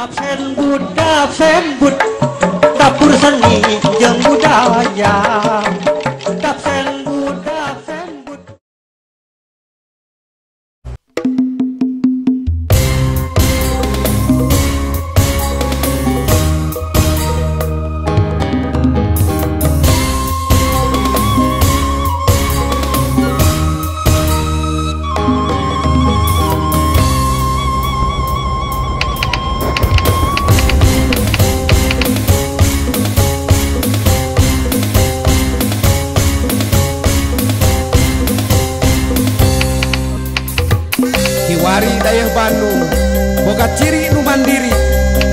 Dapsembut dapur seni jeung budaya. Dapsembut Wari dayah Bandung boga ciri nu mandiri,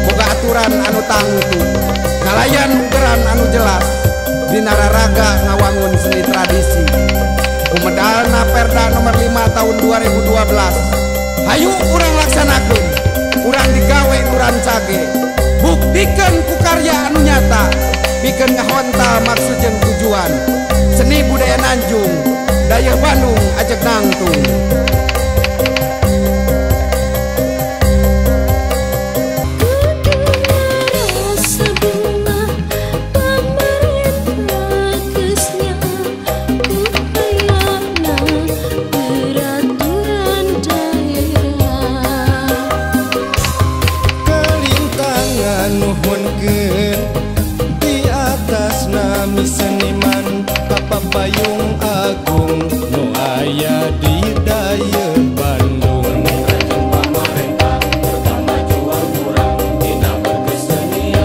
boga aturan anu tangtu, ngalayan geran anu jelas, dina raraga ngawangun seni tradisi. Kumedalna Perda nomor 5 tahun 2012. Hayu urang laksanakeun, urang digawe urang cage, buktikeun ku karya anu nyata, pikeun ngahontal maksud jeung tujuan. Seni budaya Nanjung, dayah Bandung ajak nangtung. Seniman Payung Agung nu aya di daya Bandung. Pemerintah kemajuan kurang dina berkesenian,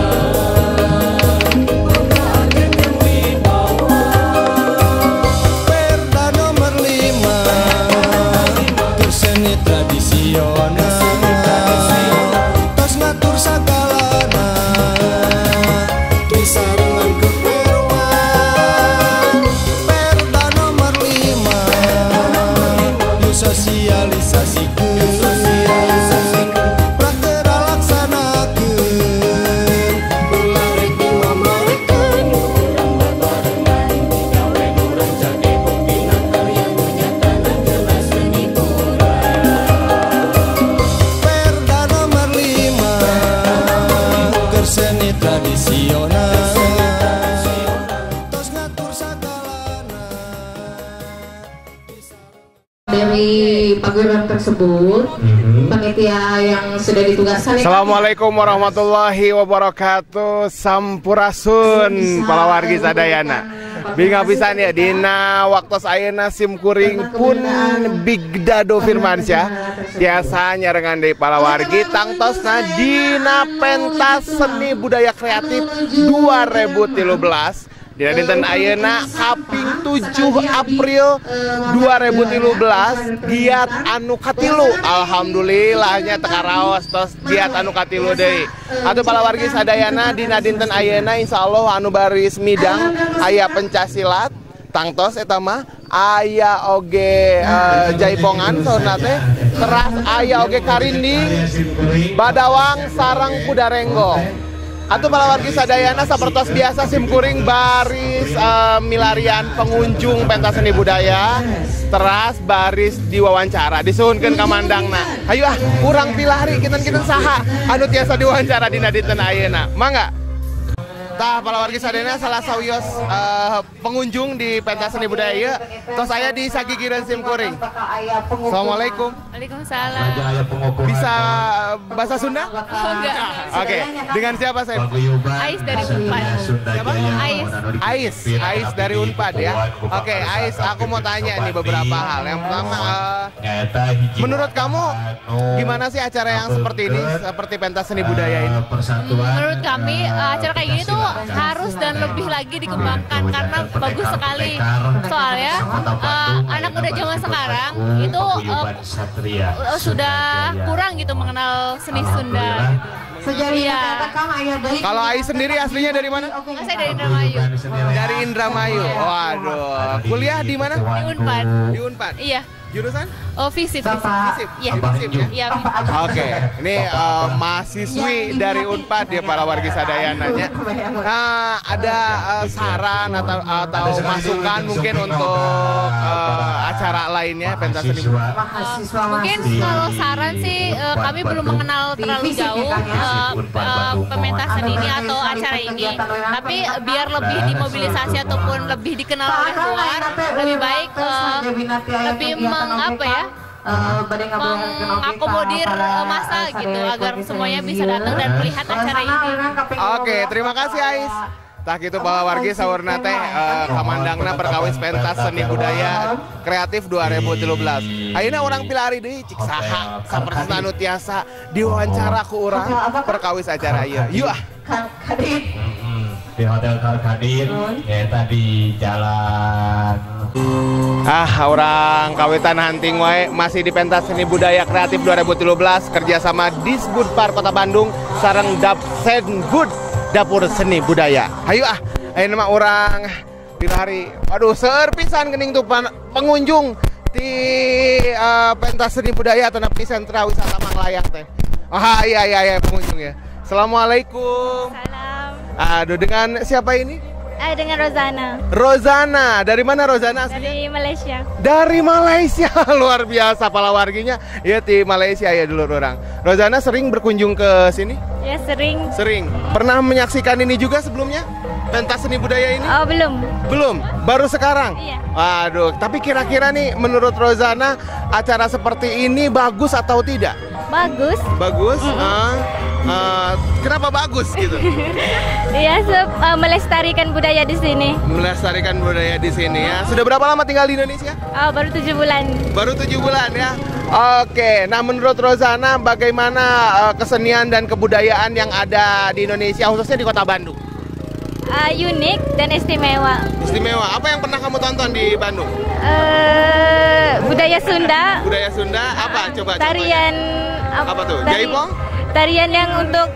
kaget yang wibawa. Perda nomor 5 berseni tradisional, tos ngatur sagalana disarengan ke sosialisasikan, praktek laksanakeun, berlarek ngomongkeun, urang babarengan digawe urang jage buktina karya nu nyata dan jelas seni urang. Perda nomor 5 keur seni tradisional, tos ngatur sagalana. Dari paguyuban tersebut, panitia yang sudah ditugaskan. Assalamualaikum warahmatullahi wabarakatuh. Sampurasun para wargi sadayana. Binga pisan ya dina waktos ayeuna simkuring pun Bigdado Firmansyah tiasa nyarengan deui para wargi tangtosna dina pentas seni budaya kreatif 2013. Dina dinten ayeuna kaping 7 April 2013 giat anu katilu. Alhamdulillahnya teka raos tos giat anu katilu deui. Atuh para wargi sadayana dina dinten ayeuna insyaallah anu baris midang aya pencasilat tangtos eta mah aya oge jaipongan saurna teh teras aya oge karinding badawang sareng kudarenggong. Atuh para wargi sadayana sapertos biasa simkuring baris milarian pengunjung pentas seni budaya teras baris diwawancara disuhunkeun ka mandangna. Hayu urang pilari kinten-kinten saha anu tiasa diwawancara dina dinten ayeuna. Mangga. Tah para wargi sadayana salah sawios pengunjung di pentas seni budaya ieu tos aya di sagigireun simkuring. Assalamualaikum. Waalaikumsalam. Bisa bahasa Sunda? Oh, enggak. Oke, dengan siapa saya? Ais dari Unpad. Siapa? Ais dari Unpad ya. Oke, Ais, aku mau tanya nih beberapa hal. Yang pertama, menurut kamu gimana sih acara yang seperti ini, seperti pentas seni budaya ini? Menurut kami acara kayak gini tuh harus dan lebih lagi dikembangkan karena bagus sekali. Soalnya anak muda zaman sekarang itu sudah kurang gitu mengenal seni Sunda. Iya. Kalau Ais sendiri aslinya dari mana? Saya dari Indramayu. Dari Indramayu. Waduh. Kuliah di mana? Di Unpad. Di Unpad. Iya. Jurusan? Oh, FISIP. FISIP? Iya. FISIP ya? Iya. Oke, ini mahasiswi dari Unpad ya para wargi sadayananya. Nah, ada saran atau masukan mungkin untuk acara lainnya pentas seni budaya? Mungkin kalau saran sih kami belum mengenal terlalu jauh pementasan ini atau acara ini. Tapi biar lebih dimobilisasi ataupun lebih dikenal oleh luar, lebih baik lebih mengakomodir masa gitu agar semuanya bisa datang dan melihat acara ini. Oke, terima kasih Ais. Tah gitu bahwa wargi saurna teh kamandangna perkawis pentas seni budaya kreatif 2013. Ayeuna urang pilari deui cik saha sapertosna anu tiasa diwawancara ku urang perkawis acara ieu. Yuk ah. Di Hotel Karkadin eta di jalan orang kawitan hunting wae masih di pentas seni budaya kreatif 2013 kerjasama Disbudpar Kota Bandung sareng Dapsenbud Dapur Seni Budaya. Hayu ah, ayeuna mah urang pilari. Waduh, seueur pisan geuning tuh pengunjung di pentas seni budaya atau di sentra wisata Manglayang teh. Ah iya pengunjung ya. Assalamualaikum. Salam. Aduh, dengan siapa ini? Dengan Rozana. Rozana, dari mana Rozana? Dari Malaysia. Dari Malaysia, luar biasa pala warginya. Ya di Malaysia ya dulu orang. Rozana sering berkunjung ke sini? Ya sering. Sering. Pernah menyaksikan ini juga sebelumnya? Pentas seni budaya ini? Oh belum. Belum, baru sekarang? Iya. Waduh, tapi kira-kira nih menurut Rozana acara seperti ini bagus atau tidak? Bagus. Bagus? Kenapa bagus gitu? Iya, melestarikan budaya di sini. Melestarikan budaya di sini ya. Sudah berapa lama tinggal di Indonesia? Oh, baru 7 bulan. Baru 7 bulan ya. Oke, nah menurut Rozana bagaimana kesenian dan kebudayaan yang ada di Indonesia khususnya di Kota Bandung? Unik dan istimewa. Istimewa. Apa yang pernah kamu tonton di Bandung? Budaya Sunda. Budaya Sunda apa? Coba. Tarian. Apa tuh? Jaipong? Tarian yang untuk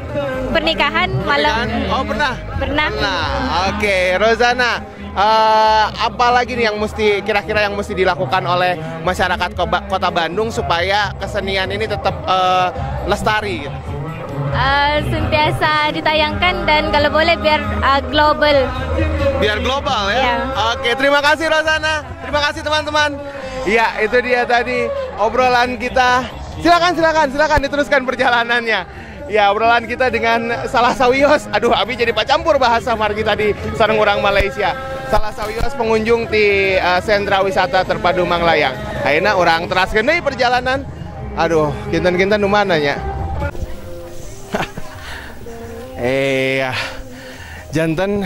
pernikahan malam. Oh pernah? Pernah. Oke, Rozana. Apa lagi nih yang mesti kira-kira yang mesti dilakukan oleh masyarakat Kota Bandung supaya kesenian ini tetap lestari? Gitu? Sentiasa ditayangkan dan kalau boleh biar global. Biar global ya? Yeah. Oke, terima kasih Rozana. Terima kasih teman-teman. Iya, itu dia tadi obrolan kita. Silakan diteruskan perjalanannya. Ya, obrolan kita dengan Salah Sawios. Aduh, Abi jadi pacampur bahasa margi tadi sareng urang Malaysia. Salah Sawios pengunjung di sentra wisata terpadu Manglayang. Ayeuna urang teraskeun deui perjalanan. Aduh, kinten-kinten nu mana nya? Janten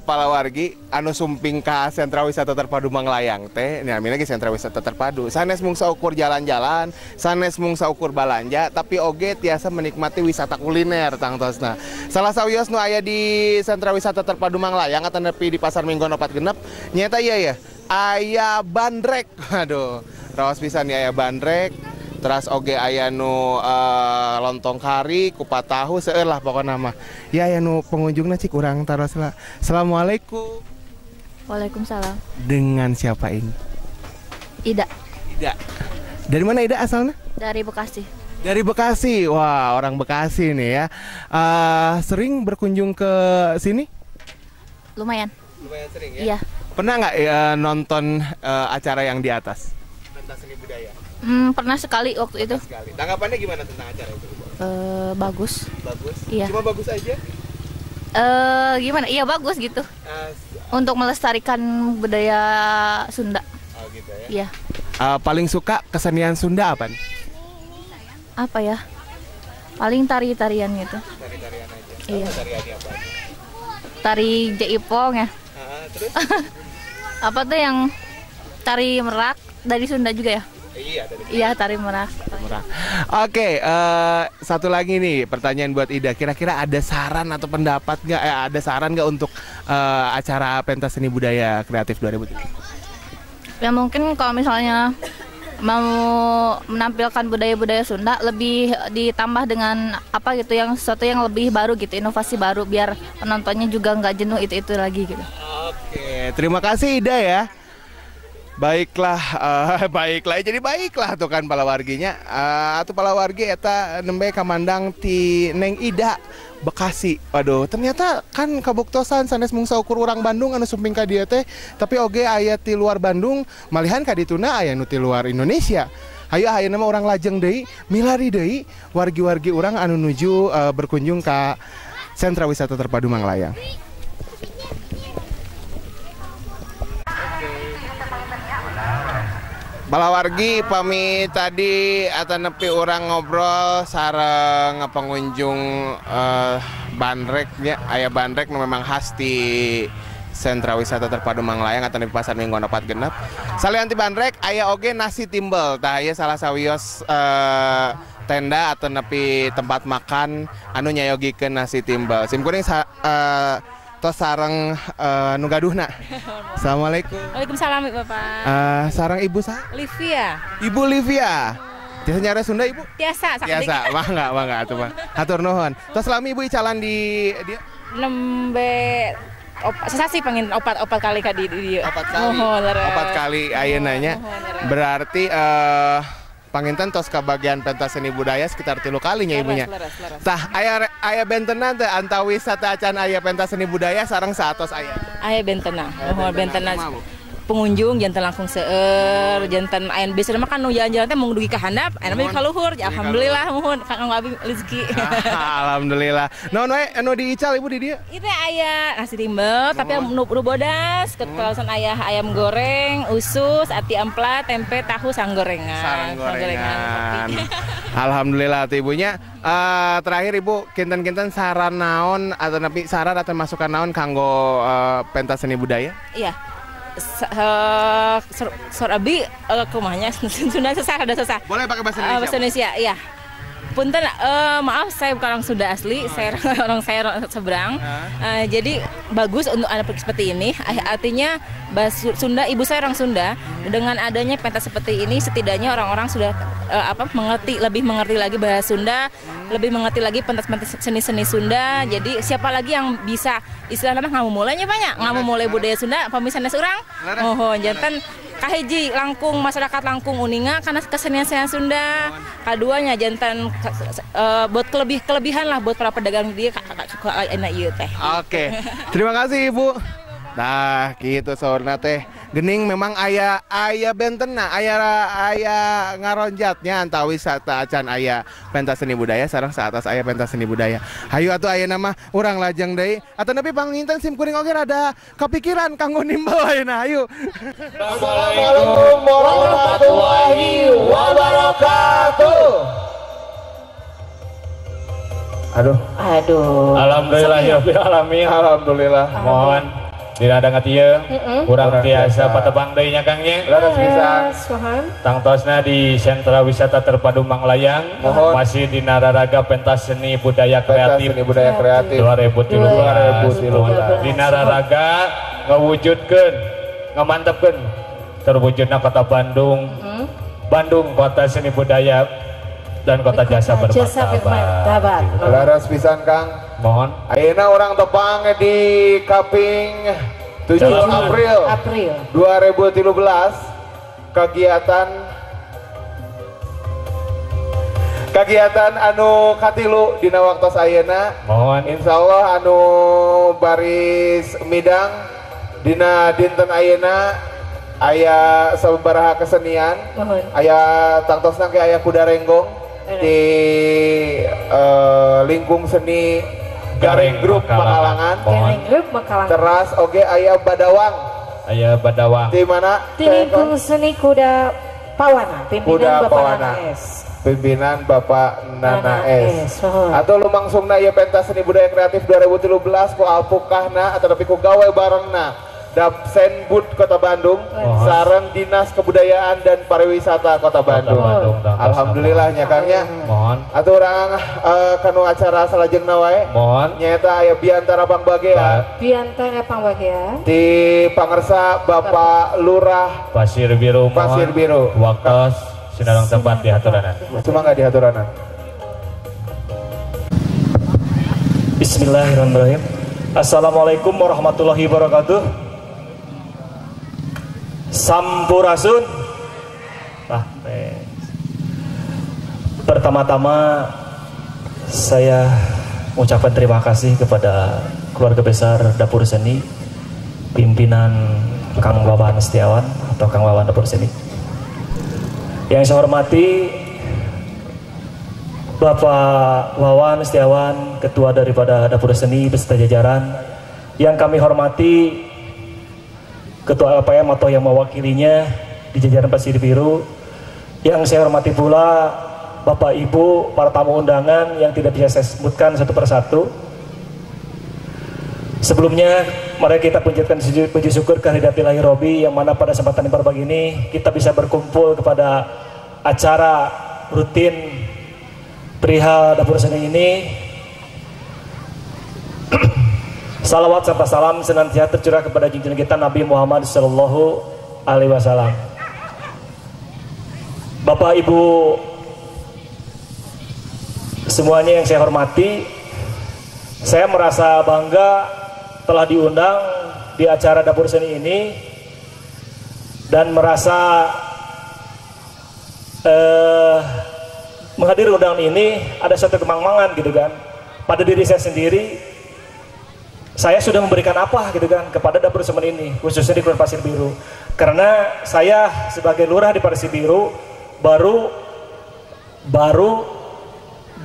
pala wargi anu sumping ka sentra wisata terpadu Manglayang teh namina ge sentra wisata terpadu sanes mung saukur jalan-jalan sanes mung saukur balanja tapi oge tiasa menikmati wisata kuliner tangtosna. Salah sawios nu aya di sentra wisata terpadu Manglayang atau nepi di pasar Minggon 46 nyata iya ya aya bandrek. Aduh raos pisan ya aya bandrek. Terus oge aya nu lontong kari, kupat tahu, seueur lah pokoknya mah. Ya aya nu pengunjungna cik urang taros lah. Assalamualaikum. Waalaikumsalam. Dengan siapa ini? Ida. Ida. Dari mana Ida asalnya? Dari Bekasi. Dari Bekasi. Wah, orang Bekasi nih ya. Sering berkunjung ke sini? Lumayan. Lumayan sering ya? Iya. Pernah nggak nonton acara yang di atas? Pentas seni budaya. Pernah sekali waktu itu. Sekali. Tanggapannya gimana tentang acara itu? Bagus. Bagus? Iya. Cuma bagus aja? Gimana? Iya bagus gitu. Untuk melestarikan budaya Sunda. Oh gitu ya? Iya. Paling suka kesenian Sunda apa nih? Apa ya? Paling tari-tarian gitu. Tari-tarian aja? Iya. Tariannya apa? Tari jaipong ya. Terus? Apa tuh yang tari merak dari Sunda juga ya? Iya, tari merak. Oke, satu lagi nih pertanyaan buat Ida. Kira-kira ada saran atau pendapat nggak? Ada saran nggak untuk acara pentas seni budaya kreatif 2017? Ya mungkin kalau misalnya mau menampilkan budaya-budaya Sunda lebih ditambah dengan apa gitu yang sesuatu yang lebih baru gitu, inovasi baru biar penontonnya juga nggak jenuh itu lagi gitu. Oke, terima kasih Ida ya. Baiklah, baiklah. Jadi baiklah tuh kan palawarginya. Atau palawargi eta nembe kamandang ti Neng Ida Bekasi. Waduh, ternyata kan kabuktosan sanes mungsa ukur urang Bandung anu sumping ka dieu teh, tapi oge aya ti luar Bandung, malihan ka dituna aya nu ti luar Indonesia. Hayu ayeuna mah urang lajeng deui, milari deui wargi-wargi urang anu nuju berkunjung ka sentra wisata terpadu Manglayang. Balawargi pamit tadi atau nepi orang ngobrol sareng pengunjung bandreknya aya bandrek nu memang khas di sentra wisata terpadu Manglayang atau di pasar Minggu 4 genep. Salian ti bandrek aya oge nasi timbel tah aya salah sawios tenda atau nepi tempat makan anu nyayogikeun nasi timbel. Simkuring tos sareng nu gaduhna. Assalamualaikum. Waalaikumsalam Bapak. Sareng Ibu Livia. Ibu Livia. Tiasa nyara Sunda Ibu? Tiasa. Tiasa. Mangga atuh mah. Hatur nuhun. Tos lami Ibu icalan di dia? Nembe sesasi pengen opat kali ka di dia. Opat kali ayeuna nya. Berarti panginten tos ka bagian pentas seni budaya sekitar 3 kalinya ibunya. Tah aya bentenan teh antawi wisata acan aya pentas seni budaya sareng saatos aya. Aya bentenan. Bentenan pengunjung jantan langkung seueur, jantan aya biasana mah kan nu jalan-jalan teh mung dugi ka handap, aya mah ka luhur. Alhamdulillah muhun Kang Abi rezeki. Alhamdulillah. Naon we anu diical Ibu di dieu? Itu aya nasi timbel tapi nu bodas, ketelasan aya ayam goreng, usus, ati amplat, tempe, tahu, sanggorengan. Alhamdulillah tuh ibunya. Terakhir Ibu kinten-kinten saran naon atau nepi saran atau masukan naon kanggo pentas seni budaya? Iya. Abi kumahnya Sunda ada susah. Boleh pakai bahasa Indonesia. Bahasa Indonesia, iya. Punten, maaf saya bukan orang Sunda asli, saya orang seberang. Jadi bagus untuk anak seperti ini. Artinya bahasa Sunda, ibu saya orang Sunda. Dengan adanya pentas seperti ini, setidaknya orang-orang sudah lebih mengerti lagi bahasa Sunda, lebih mengerti lagi pentas-pentas seni-seni Sunda. Jadi siapa lagi yang bisa istilahnya ngamu mulainya banyak, ngamu mulai budaya Sunda, pemisahannya seorang. Jantan kahiji langkung masyarakat langkung uninga karena kesenian Sunda. Kaduanya jantan buat kelebihan lah buat para pedagang dia enak ieu teh. Oke. Terima kasih Ibu. Nah, gitu saurna teh. Gening memang aya bentena, aya ngaronjatnya anta wisata acan aya pentas seni budaya sareng saatas aya pentas seni budaya. Hayu atuh ayeuna mah urang lajeng deui. Atuh nepi panginten simkuring oge rada kepikiran kanggo nimbal ayeuna. Hayu. Assalamualaikum warahmatullahi wabarakatuh. Aduh. Alhamdulillah ya alamin. Alhamdulillah. Mohon tidak ada ngatieu kurang biasa patebang deui nya Kang nya. Laras pisan. Tangtosna di sentra wisata terpadu Manglayang masih di Nararaga pentas seni budaya kreatif 2013. Di Nararaga ngawujudkeun ngamantepkeun terwujudna kota Bandung. Bandung kota seni budaya dan kota jasa bermartabat. Laras pisan Kang. Mohon. Ayeuna orang tepang di Kaping 7 April 2013 kegiatan anu katilu dina waktos ayeuna. Mohon. Insyaallah anu baris midang dina dinten ayeuna aya sababaraha kesenian. Aya tangtosna ke aya kuda renggong di lingkung seni Gareng Grup Makalangan. Teras oge aya badawang. Di mana? Di lingkung seni kuda Pawana. Pimpinan Bapak Nana S. Atau lumangsungna ieu pentas seni budaya kreatif 2013 ku alpukahna atau tapi ku gawe barengna Dapsenbud Kota Bandung sareng Dinas Kebudayaan dan Pariwisata Kota Bandung. Alhamdulillah nya Kang nya. Mohon. Atuh urang kanu acara salajengna wae. Mohon. Nyaeta aya Biantara Pangbagea. Di pangersa Bapak Lurah Pasir Biru. Pasir Biru. Waktos sinareng tempat di haturanan. Cuma nggak di haturanan. Bismillahirrahmanirrahim. Assalamualaikum warahmatullahi wabarakatuh. Sampurasun. Pertama-tama saya mengucapkan terima kasih kepada keluarga besar Dapur Seni, pimpinan Kang Wawan Setiawan atau Kang Wawan Dapur Seni. Yang saya hormati Bapak Wawan Setiawan, ketua daripada Dapur Seni beserta jajaran. Yang kami hormati Ketua LPM atau yang mewakilinya di jajaran Pasir Biru. Yang saya hormati pula Bapak Ibu, para tamu undangan yang tidak bisa saya sebutkan satu persatu. Sebelumnya, mari kita panjatkan puji syukur kehadirat Ilahi Robi, yang mana pada kesempatan yang berbagi ini kita bisa berkumpul kepada acara rutin perihal Dapur Seni ini. Salawat serta salam senantiasa tercurah kepada junjungan kita Nabi Muhammad Sallallahu Alaihi Wasallam. Bapak Ibu semuanya yang saya hormati, saya merasa bangga telah diundang di acara Dapur Seni ini dan merasa menghadiri undangan ini ada suatu kemang-mangan gitu kan pada diri saya sendiri. Saya sudah memberikan apa gitu kan kepada Dapur Seni ini, khususnya di Kelurahan Pasir Biru, karena saya sebagai lurah di Pasir Biru baru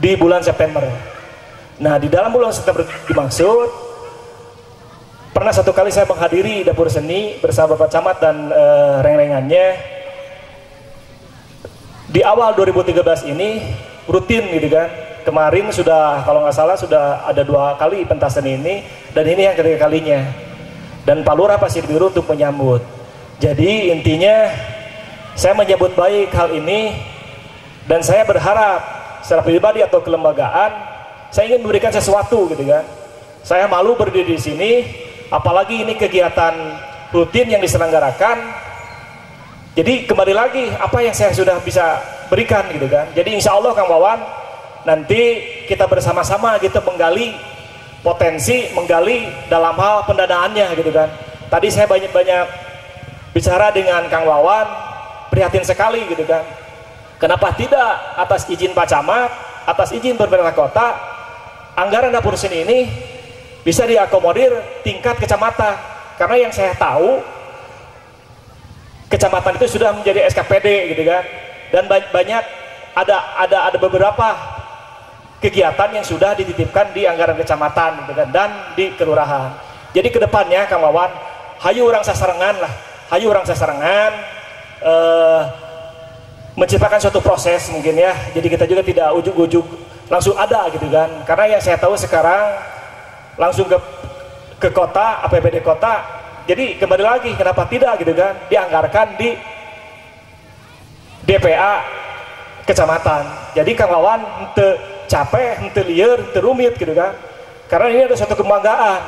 di bulan September. Nah, di dalam bulan September dimaksud pernah satu kali saya menghadiri Dapur Seni bersama Bapak Camat dan reng-rengannya di awal 2013 ini rutin gitu kan. Kemarin sudah, kalau nggak salah sudah ada 2 kali pentas seni ini, dan ini yang ketiga kalinya. Dan Pak Lurah Pasir Biru untuk menyambut. Jadi intinya saya menyambut baik hal ini, dan saya berharap secara pribadi atau kelembagaan saya ingin memberikan sesuatu gitu kan. Saya malu berdiri di sini, apalagi ini kegiatan rutin yang diselenggarakan. Jadi kembali lagi apa yang saya sudah bisa berikan gitu kan. Jadi insya Allah Kang Wawan, nanti kita bersama-sama gitu menggali potensi, menggali dalam hal pendanaannya gitu kan. Tadi saya banyak-banyak bicara dengan Kang Wawan, prihatin sekali gitu kan. Kenapa tidak atas izin Pak Camat, atas izin pemerintah kota, anggaran Dapur Seni ini bisa diakomodir tingkat kecamatan. Karena yang saya tahu, kecamatan itu sudah menjadi SKPD gitu kan. Dan banyak ada beberapa kegiatan yang sudah dititipkan di anggaran kecamatan gitu kan, dan di kelurahan. Jadi kedepannya Kang Wawan, hayu orang sasarengan lah, hayu orang sasarengan menciptakan suatu proses mungkin ya. Jadi kita juga tidak ujuk-ujuk langsung ada gitu kan, karena yang saya tahu sekarang langsung ke kota, APBD kota. Jadi kembali lagi, kenapa tidak gitu kan dianggarkan di DPA kecamatan. Jadi Kang Wawan capek, liar, rumit gitu kan. Karena ini ada suatu kebanggaan.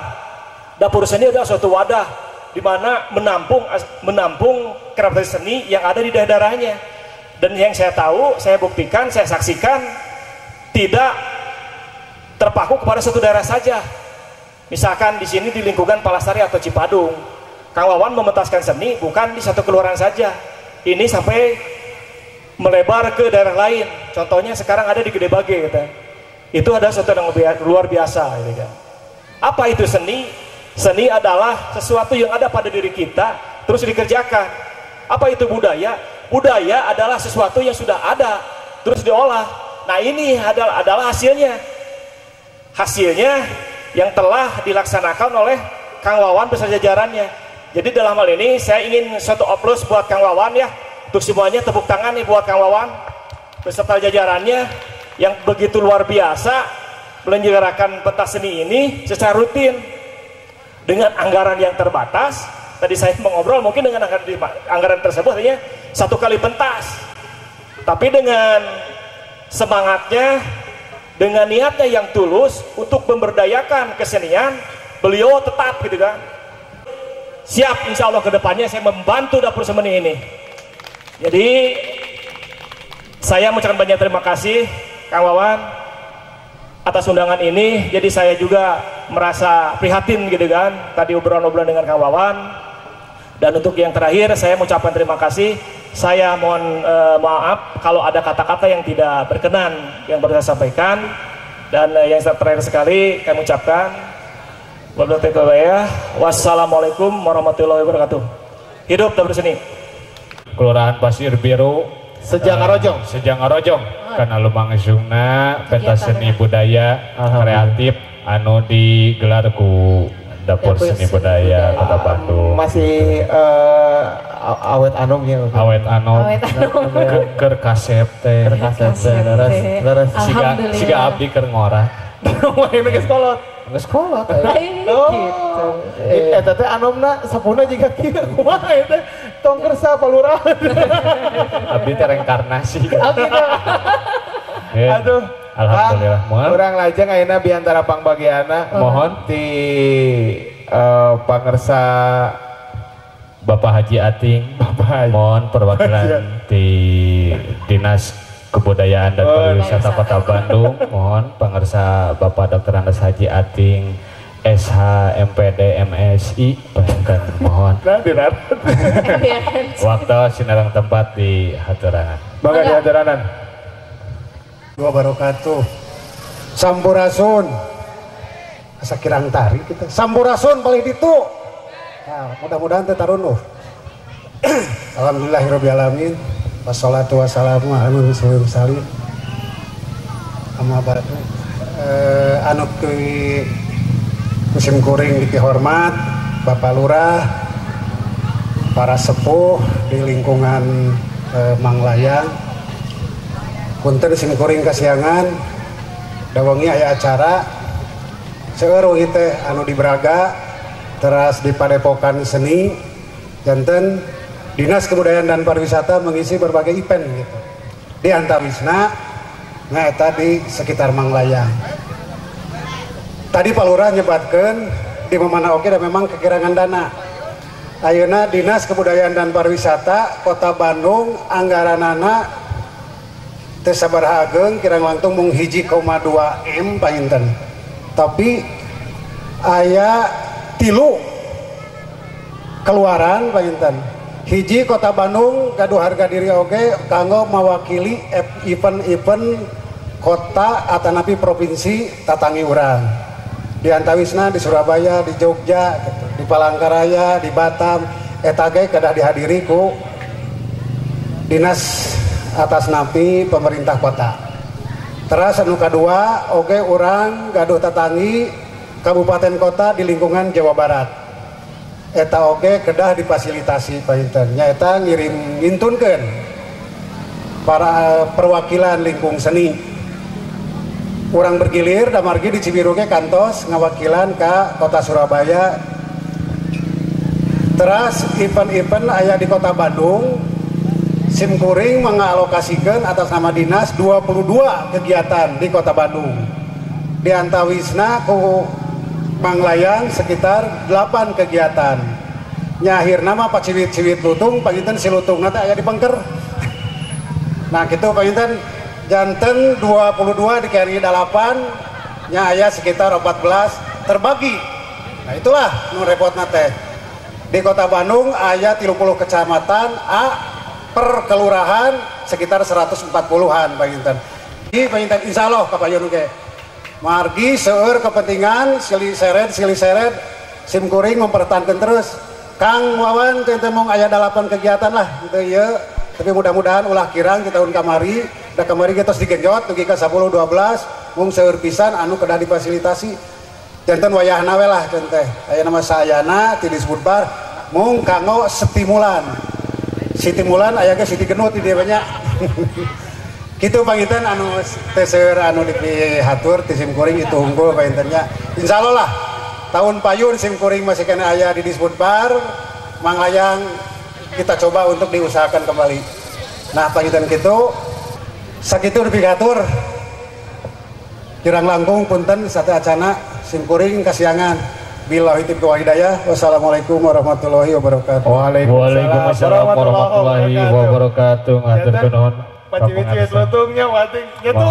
Dapur Seni adalah suatu wadah di mana menampung kerabat seni yang ada di daerah-daerahnya. Dan yang saya tahu, saya buktikan, saya saksikan tidak terpaku kepada satu daerah saja. Misalkan di sini di lingkungan Palasari atau Cipadung, Kang Wawan mementaskan seni bukan di satu kelurahan saja. Ini sampai melebar ke daerah lain. Contohnya sekarang ada di Gede Bage gitu. Itu ada sesuatu yang luar biasa gitu kan. Apa itu seni? Seni adalah sesuatu yang ada pada diri kita terus dikerjakan. Apa itu budaya? Budaya adalah sesuatu yang sudah ada terus diolah. Nah, ini adalah hasilnya. Hasilnya yang telah dilaksanakan oleh Kang Wawan beserta jajarannya. Jadi dalam hal ini saya ingin suatu aplaus buat Kang Wawan ya. Untuk semuanya tepuk tangan nih buat Kang Wawan beserta jajarannya yang begitu luar biasa menyelenggarakan pentas seni ini secara rutin dengan anggaran yang terbatas. Tadi saya mengobrol mungkin dengan anggaran tersebut hanya 1 kali pentas, tapi dengan semangatnya, dengan niatnya yang tulus untuk memberdayakan kesenian, beliau tetap gitu kan siap. Insya Allah kedepannya saya membantu Dapur Seni ini. Jadi saya mengucapkan banyak terima kasih Kang Wawan atas undangan ini. Jadi saya juga merasa prihatin gitu kan tadi obrolan-obrolan dengan Kang Wawan, Dan untuk yang terakhir saya mengucapkan terima kasih. Saya mohon maaf kalau ada kata-kata yang tidak berkenan yang baru saya sampaikan. Dan yang terakhir sekali kami ucapkan wassalamualaikum warahmatullahi wabarakatuh. Hidup Dapur Seni. Kelurahan Pasir Biru Sejang Arojong. Sejang Arojong karena lumangsungna pentas seni budaya kreatif anu digelar ku Dapur Seni Budaya Kota Bandung. Masih awet anom ya. Awet anom. Keur kasep teh. Leres siga abdi keur ngora. Main geus kolot. Geus kolot. Gitu. Eta teh anomna sapuna jiga kieu. Kumaha eta? Tong kersa palurahan. Abdi teh reinkarnasi. Aduh. Alhamdulillah. Mohon. Kurang lajeng ayeuna biantara pangbagiana mohon ti pangersa Bapak Haji Ating. Mohon perwakilan di Dinas Kebudayaan dan Pariwisata Kota Bandung. Mohon pangersa Bapak Dr. Andes Haji Ating SH MPD MSI. Mohon. Waktu sinarang tempat di haturangan. Baga di haturangan. Wabarakatuh. Sampurasun. Asa kirang tari kita. Sampurasun paling ditu. Nah, mudah-mudahan teh tarunuh. Alhamdulillahirabbil alamin. Wassalatu wassalamu ala rasulillah. Amma ba'du. Anu musim kuring dihormat Bapak Lurah, para sepuh di lingkungan Manglayang. Punten sim kuring kasiangan dawangi aya acara seueur teh anu di Braga teras di Padepokan Seni janten Dinas Kebudayaan dan Pariwisata mengisi berbagai event gitu. Di antawisna ngaeta di sekitar Manglayang. Tadi Pak Lurah nyebatkeun di mana oke dan memang kekirangan dana. Ayeuna Dinas Kebudayaan dan Pariwisata Kota Bandung anggaranana teh sabaraha ageng kirang langtung mung 1,2 M painten. Tapi aya 3 keluaran painten. Hiji Kota Bandung gaduh harga diri oge kanggo mawakili event-event kota atanapi provinsi tatangi urang. Di antawisna di Surabaya, di Jogja, gitu. Di Palangkaraya, di Batam, eta ge kedah dihadiri ku Dinas atas napi pemerintah kota. Terus anu kadua oge urang gaduh tatangi kabupaten kota di lingkungan Jawa Barat. Eta oge kedah difasilitasi painten nyaeta ngirim ngintunkeun para perwakilan lingkung seni. Urang bergilir damargi di Cibiru ge kantos ngawakilan ka kota Surabaya. Terus event-event aya di kota Bandung sim kuring mengalokasikan atas nama dinas 22 kegiatan di kota Bandung. Di antawisna ku Manglayang sekitar 8 kegiatan. Nyahir nama Pak Ciwit-ciwit lutung, panginten si lutung nanti aya di Pengker. Nah gitu panginten janten 22 dikari 8 nya aya sekitar 14 terbagi. Nah itulah nu repot nate. Di kota Bandung aya 30 kecamatan per kelurahan sekitar 140-an panginten. Di panginten insyaallah Pak Yun ge. Margi seueur kepentingan silih seret sim kuring mempertahankan terus. Kang Wawan teh mong aya 8 kegiatan lah gitu ya. Tapi mudah-mudahan ulah kirang di tahun kamari da kamari geus digenjot dugi ka 10 12 mung seueur pisan anu kedah difasilitasi. Janten wayahna we lah teh. Aya nama sayana ti disebut bar mung kanggo stimulan. Stimulan aya ge siti genut di dieu banyak. Kitu panginten anu teh seueur anu dihatur ti sim kuring itu unggul pangintennya. Insyaallah lah tahun payun sim kuring masih kena aya di disebut bar Manglayang kita coba untuk diusahakan kembali. Nah panginten kitu sakitu dipigatur kirang langkung punten sate acana sim kuring kasiangan. Billahi taufiq wal hidayah. Wassalamualaikum warahmatullahi wabarakatuh. Waalaikumsalam warahmatullahi wabarakatuh. Ngatur nuhun. Paciwit-ciwit lutungnya wating gitu.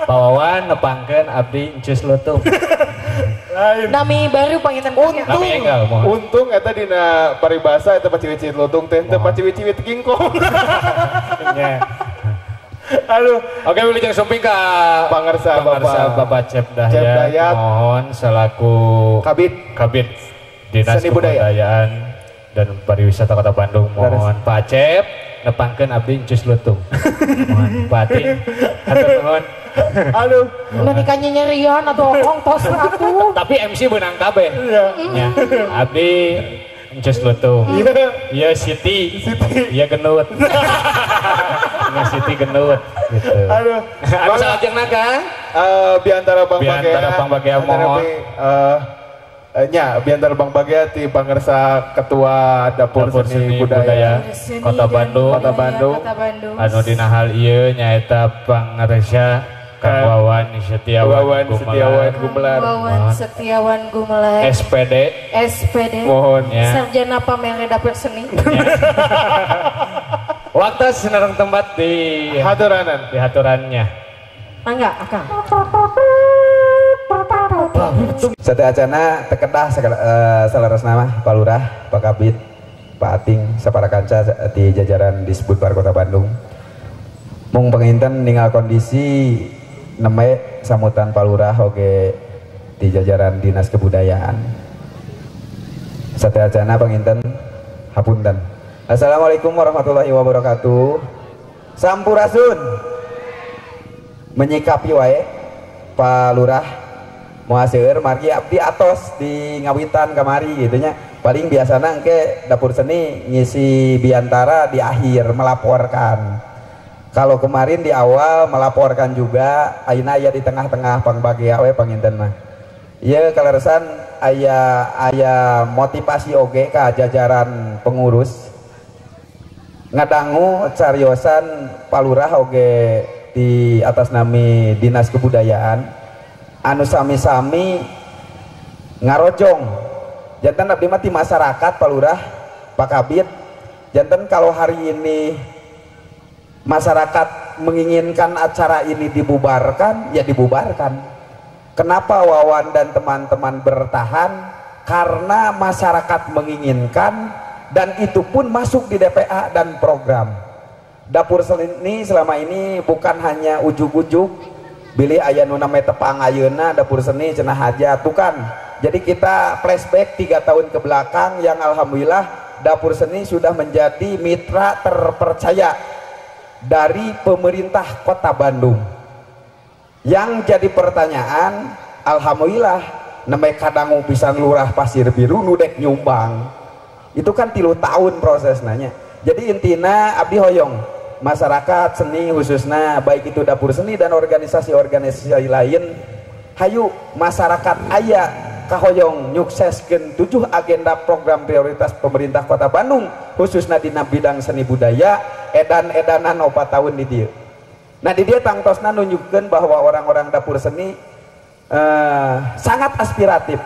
Pak Wawan nepangkeun abdi encus lutung. Nami baru panginten Untung eta dina paribasa eta paciwit-ciwit lutung teh teu paciwit-ciwit kingkong. Aduh, oke wilujeng sumping ka pangarsa Bapak Cep Dayat, mohon selaku Kabid Dinas Kebudayaan dan Pariwisata Kota Bandung, mohon Pak Cep nepangkeun abdi encus lutung. Mohon Pak Ating, atur nuhun. Aduh, menikahnya nyerian atau ongkos atuh. Tapi MC benang kabeh. Nya, abdi encus lutung. Iya Siti. Iya genut. Nah, Siti genut gitu. Aduh. Anu salajengna Kang? Biantara Bang Bagea mohon. Biantara Bang Bagea ti pangarsa Ketua Dapur Seni Budaya Kota Bandung. Anu dina hal ieu nyaeta pangarsa Kang Wawan Setiawan Gumelar. SPD. Mohon ya. Sarjana pamer dapur seni. Waktu senarang tempat di haturannya. Mangga, Akang. Sate acana tekedah salaras nama Pak Lurah, Pak Kabid, Pak Ating, sapara kanca di jajaran disebut Bar Kota Bandung. Mung penginten ninggal kondisi neme samutan Pak Lurah oge di jajaran Dinas Kebudayaan. Sate acana penginten hapunten. Assalamualaikum warahmatullahi wabarakatuh. Sampurasun menyikapi wae Pak Lurah muaseur margi abdi atos di ngawitan kamari gitu nya. Paling biasana engke dapur seni ngisi biantara di akhir melaporkan. Kalau kemarin di awal melaporkan juga, ayeuna aya di tengah-tengah pangbagea we panginten mah. Ieu kaleresan aya motivasi oge ka jajaran pengurus ngadangu cariosan Pak Lurah oge di atas nami Dinas Kebudayaan anu sami-sami ngarojong janten abdi mah ti masyarakat Pak Lurah, Pak Kabid. Janten kalau hari ini masyarakat menginginkan acara ini dibubarkan, ya dibubarkan. Kenapa Wawan dan teman-teman bertahan? Karena masyarakat menginginkan, dan itu pun masuk di DPA dan program. Dapur seni selama ini bukan hanya ujuk-ujuk bilih aya nu name tepang ayeuna dapur seni cenah hajat, bukan. Jadi kita flashback 3 tahun ke belakang yang alhamdulillah dapur seni sudah menjadi mitra terpercaya dari pemerintah Kota Bandung. Yang jadi pertanyaan, alhamdulillah neme kadangu pisan lurah Pasir Biru nudek nyumbang. Itu kan 3 tahun proses nanya. Jadi intina abdi hoyong masyarakat seni khususnya baik itu dapur seni dan organisasi-organisasi lain, hayu masyarakat aya kahoyong nyukseskeun 7 agenda program prioritas pemerintah Kota Bandung khususnya di bidang seni budaya edan-edanan 4 tahun di dia. Nah di dia tangtosna nunjukkan bahwa orang-orang dapur seni sangat aspiratif,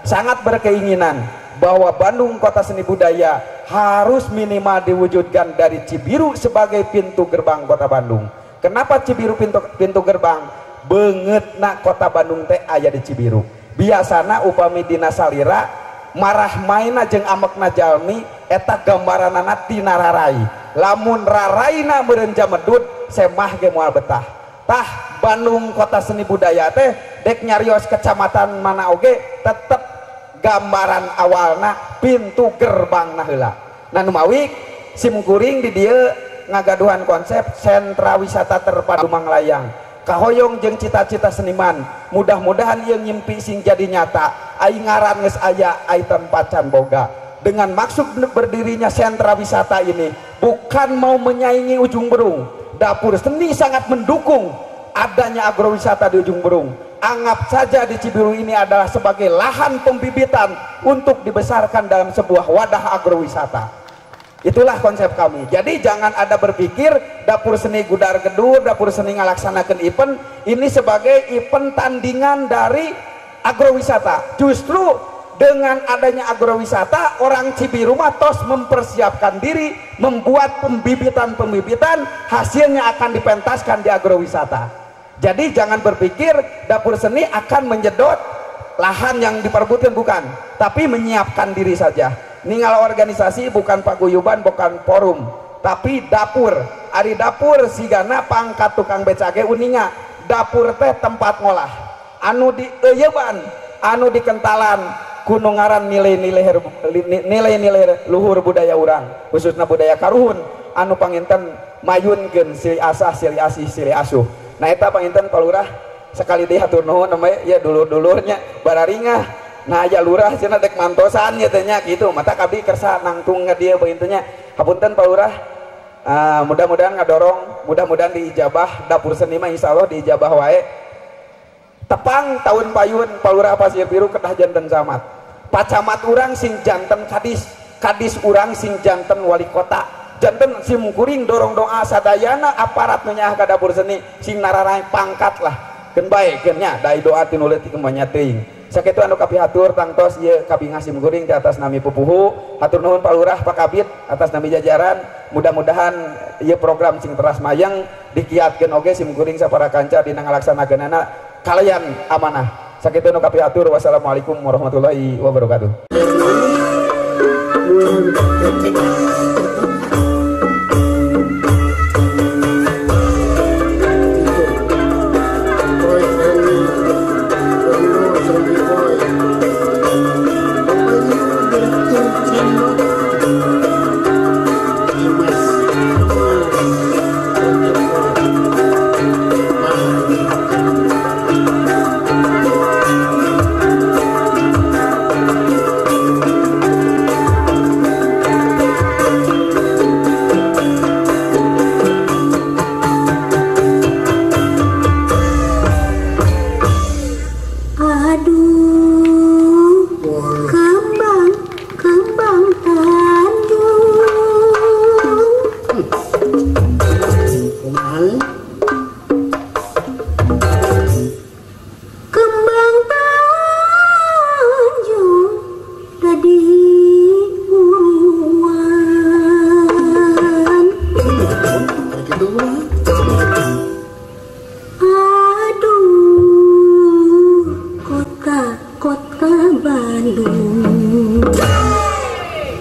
sangat berkeinginan bahwa Bandung Kota Seni Budaya harus minimal diwujudkan dari Cibiru sebagai pintu gerbang Kota Bandung. Kenapa Cibiru pintu gerbang? Beungeutna Kota Bandung teh aya di Cibiru. Biasana upami dina salira marah maina jeung amekna jalmi eta gambaranana tina rarai. Lamun raraina meureun jamedut semah ge moal betah. Tah Bandung Kota Seni Budaya teh dek nyarios kecamatan mana oge tetep gambaran awalna pintu gerbang heula. Nah numawi simkuring di dieu ngagaduhan konsep sentra wisata terpadu Manglayang. Kahoyong jeung cita-cita seniman, mudah-mudahan ieu ngimpi sing jadi nyata. Ai ngaran geus aya, ai tempat can boga. Dengan maksud berdirinya sentra wisata ini bukan mau menyaingi Ujung Berung. Dapur Seni sangat mendukung adanya agrowisata di Ujung Berung. Anggap saja di Cibiru ini adalah sebagai lahan pembibitan untuk dibesarkan dalam sebuah wadah agrowisata. Itulah konsep kami. Jadi jangan ada berpikir dapur seni gudar gedur, dapur seni ngalaksanakan event ini sebagai event tandingan dari agrowisata. Justru dengan adanya agrowisata, orang Cibiru tos mempersiapkan diri membuat pembibitan-pembibitan, hasilnya akan dipentaskan di agrowisata. Jadi jangan berpikir dapur seni akan menjedot lahan yang diperebutkan bukan, tapi menyiapkan diri saja. Ninggal organisasi bukan paguyuban, bukan forum, tapi dapur. Ari dapur sigana pangkat tukang becage uninga. Dapur teh tempat ngolah. Anu di eueuban, anu di kentalan kunungaran nilai-nilai luhur budaya urang, khususnya budaya karuhun. Anu panginten mayunkeun silih asah, silih asih, silih asuh. Nah eta panginten Palurah sekali deui hatur nuhun namanya ya dulur-dulurnya bararingah. Nah aya lurah cenah dek mantosan nya teh nya kitu. Mata kabdi kersa nangtung ka dieu pangintennya. Hapunten Palurah. Mudah-mudahan ngadorong, mudah-mudahan diijabah dapur seni mah insyaallah diijabah wae. Tepang tahun payun Palurah Pasir Biru kedah janten camat. Pacamat urang sing janten kadis, kadis urang sing janten wali kota. Janten simkuring dorong doa sadayana aparat nu nyaah ka dapur seni sing nararaing pangkat lah. Keun bae keun nya dai doa tinu leutik emanya teuing. Sakitu anu kapihatur tangtos ieu kabingas simkuring di atas nami pupuhu. Hatur nuhun Palurah Pak Kabid atas nami jajaran. Mudah-mudahan ieu program sing teras mayang dikiatkeun oge simkuring sapara kanca dina ngalaksanakeunana kalayan amanah. Sakitu anu kapihatur wassalamualaikum warahmatullahi wabarakatuh.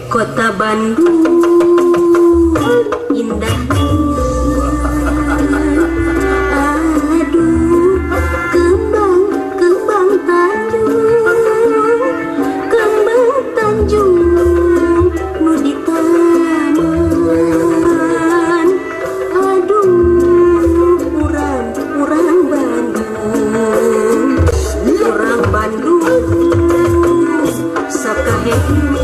Kota Bandung indah, aduh kembang Tanjung nu di taman, aduh urang Bandung sakahebat.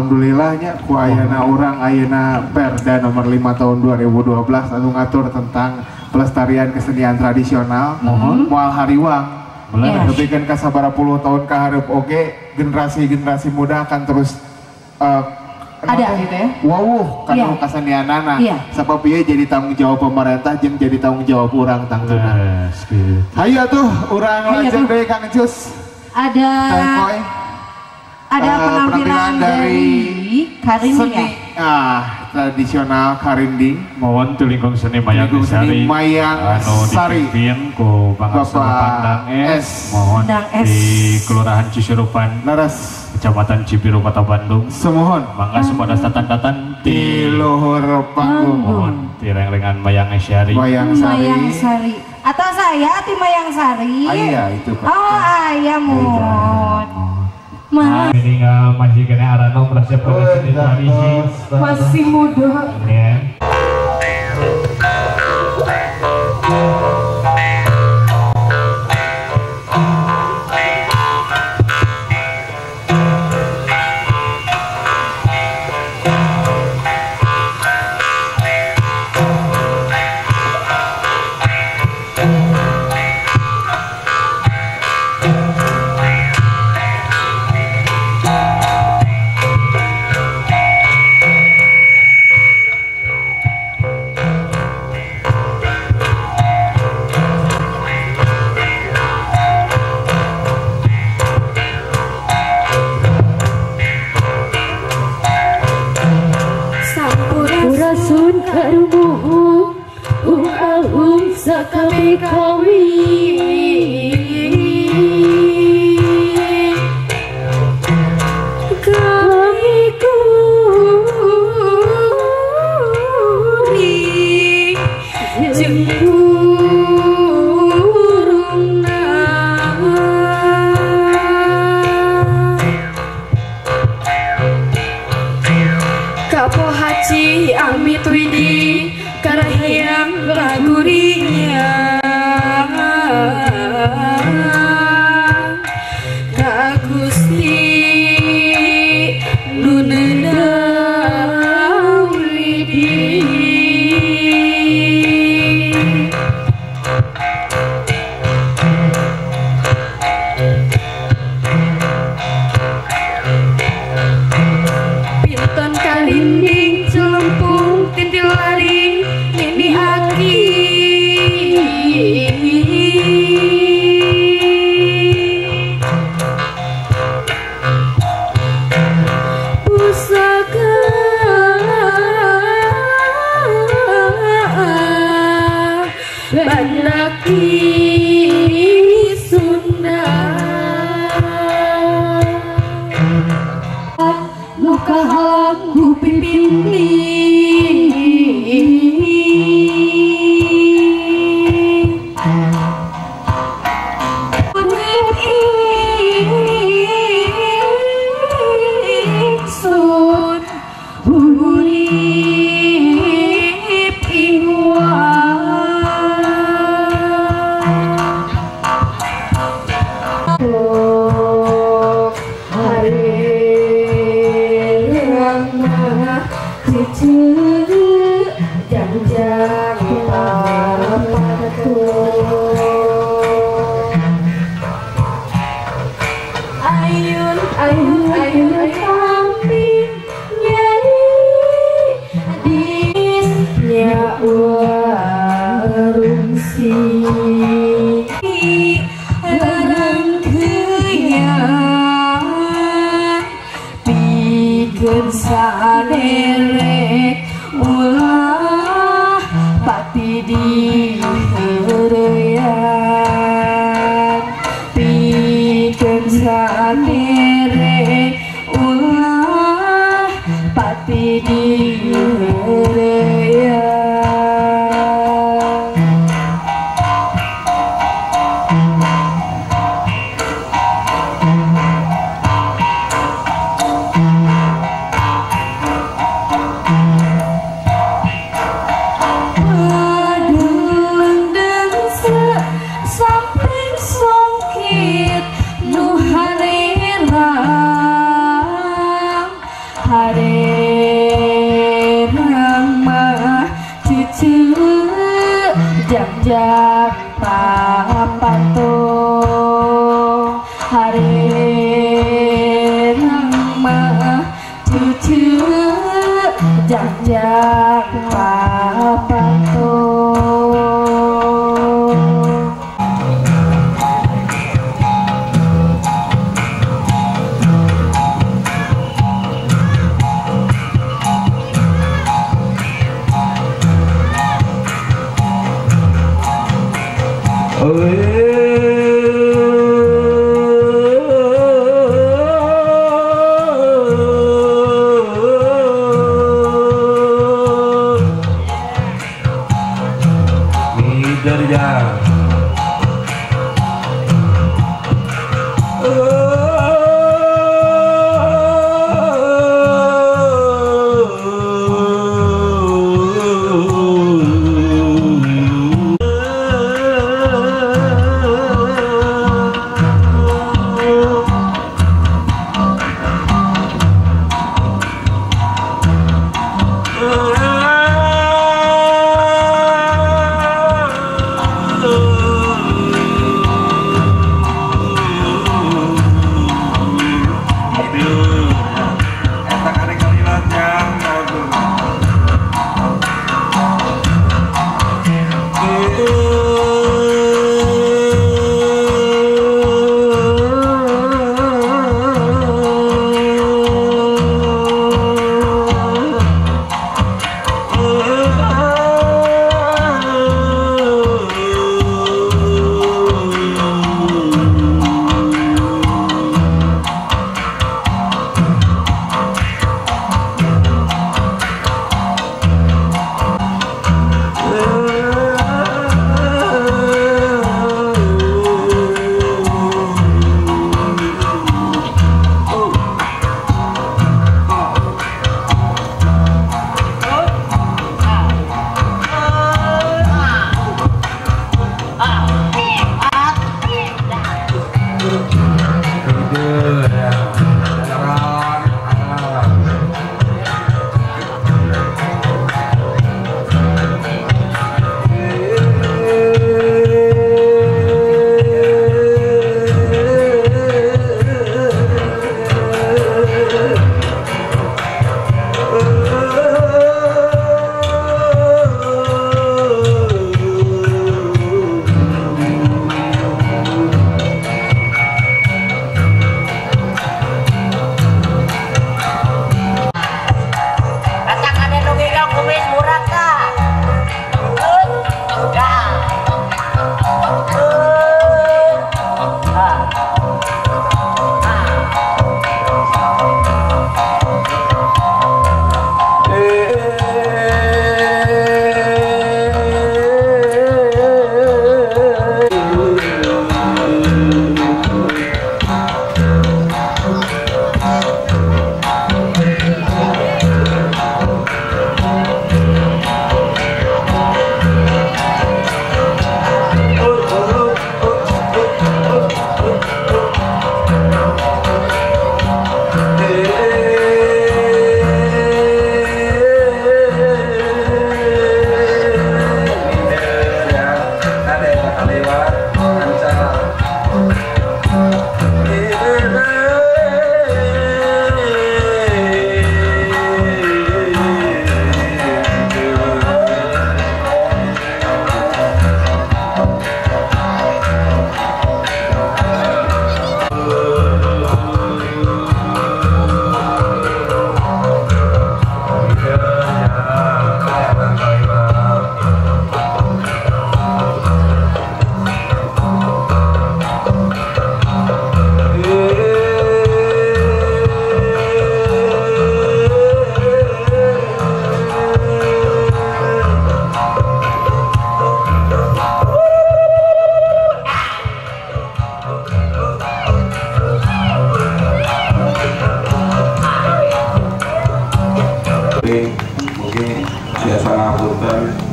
Alhamdulillahnya ku ayeuna urang ayeuna Perda nomor 5 tahun 2012 anu ngatur tentang pelestarian kesenian tradisional moal hariwang. Tapi kan kasabara puluh tahun ka hareup oge generasi muda akan terus ada gitu ya. Wawuh kan kasenianana. Sabab ieu jadi tanggung jawab pemerintah jeung jadi tanggung jawab urang tangtuna. Hayu atuh urang lajeng deui Kang Encus. Ada penampilan dari Karinding ya? Tradisional Karinding. Mohon tulingkung seni Mayang Sari. Anu dipimpin ku Bangsa Pandang S. Mohon di Kelurahan Cisurupan. Laras. Kecamatan Cibiru Kota Bandung. Semohon. Mangga supados tatan-tatan di luhur panggung. Mohon direng-rengan Mayang Sari. Mayang Sari. Atau saya tim Mayang Sari. Iya itu Pak. Oh ayah mohon. Ini masih kena arano merasa profesi tradisi. Masih muda. Ya. Hari mama cucu jam-jam papatung. Hari mama cucu jam-jam papatung.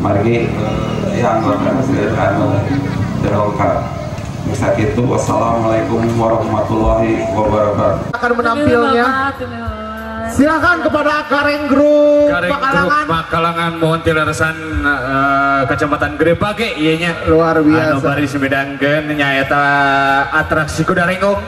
margi yang anu derongkar. Sakitu wassalamualaikum warahmatullahi wabarakatuh. Akan menampilnya Silakan kepada Kareng Group Pakalangan mohon tilaresan Kecamatan Gede Pake ieu nya. Luar biasa. Anu bari simedangkeun nyaeta atraksi kuda ringgung.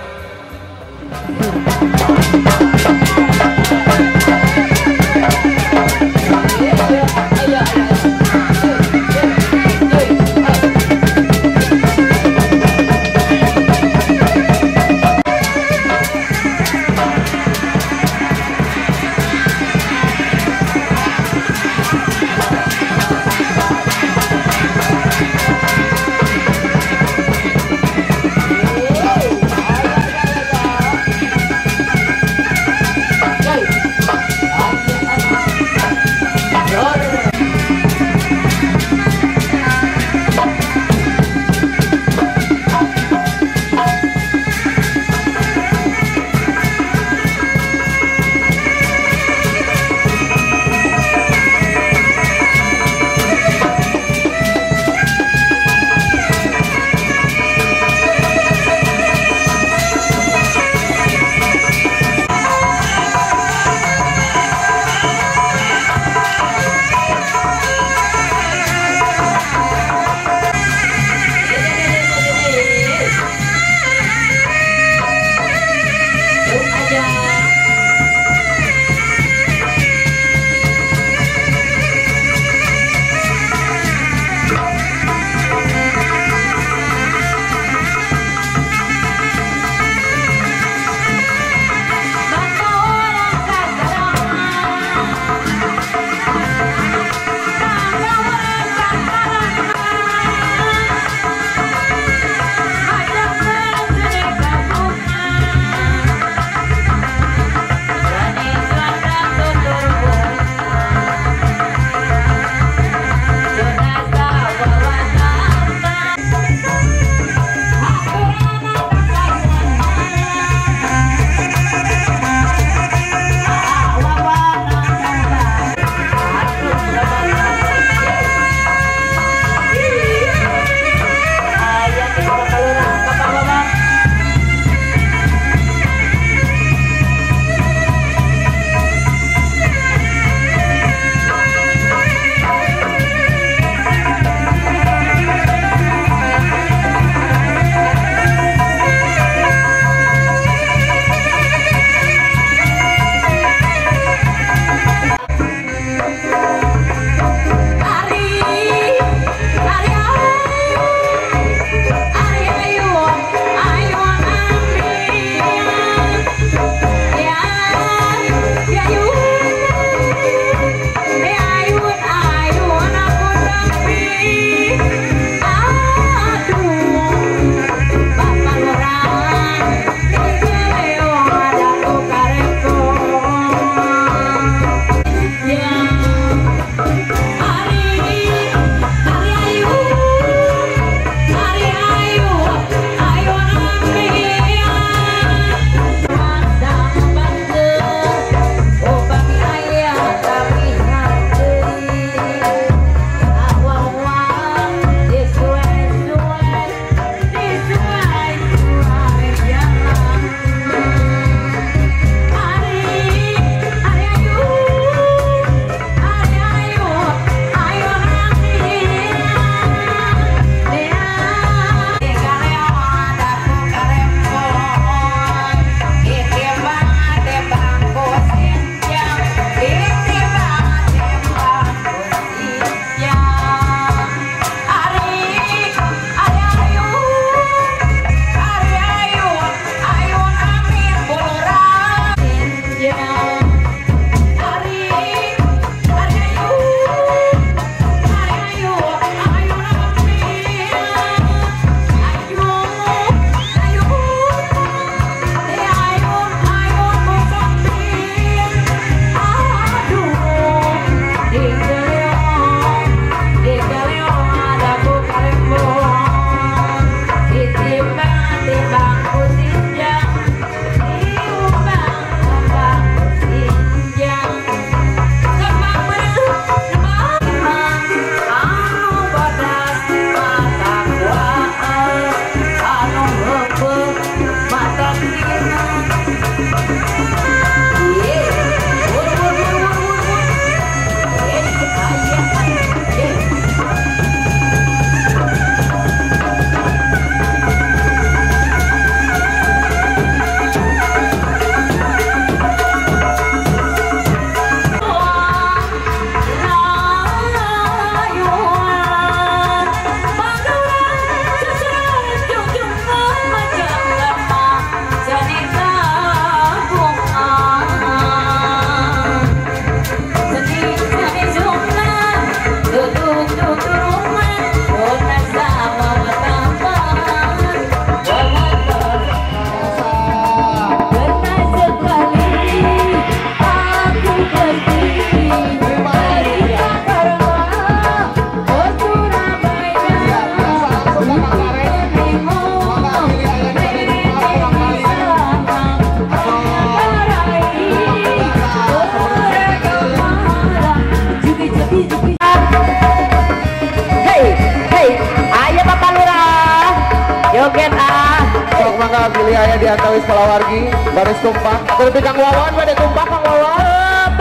mangga pilih aya di antawis kalawargi baris tumpah. Tapi Kang Wawan bade tumpah Kang Wawan.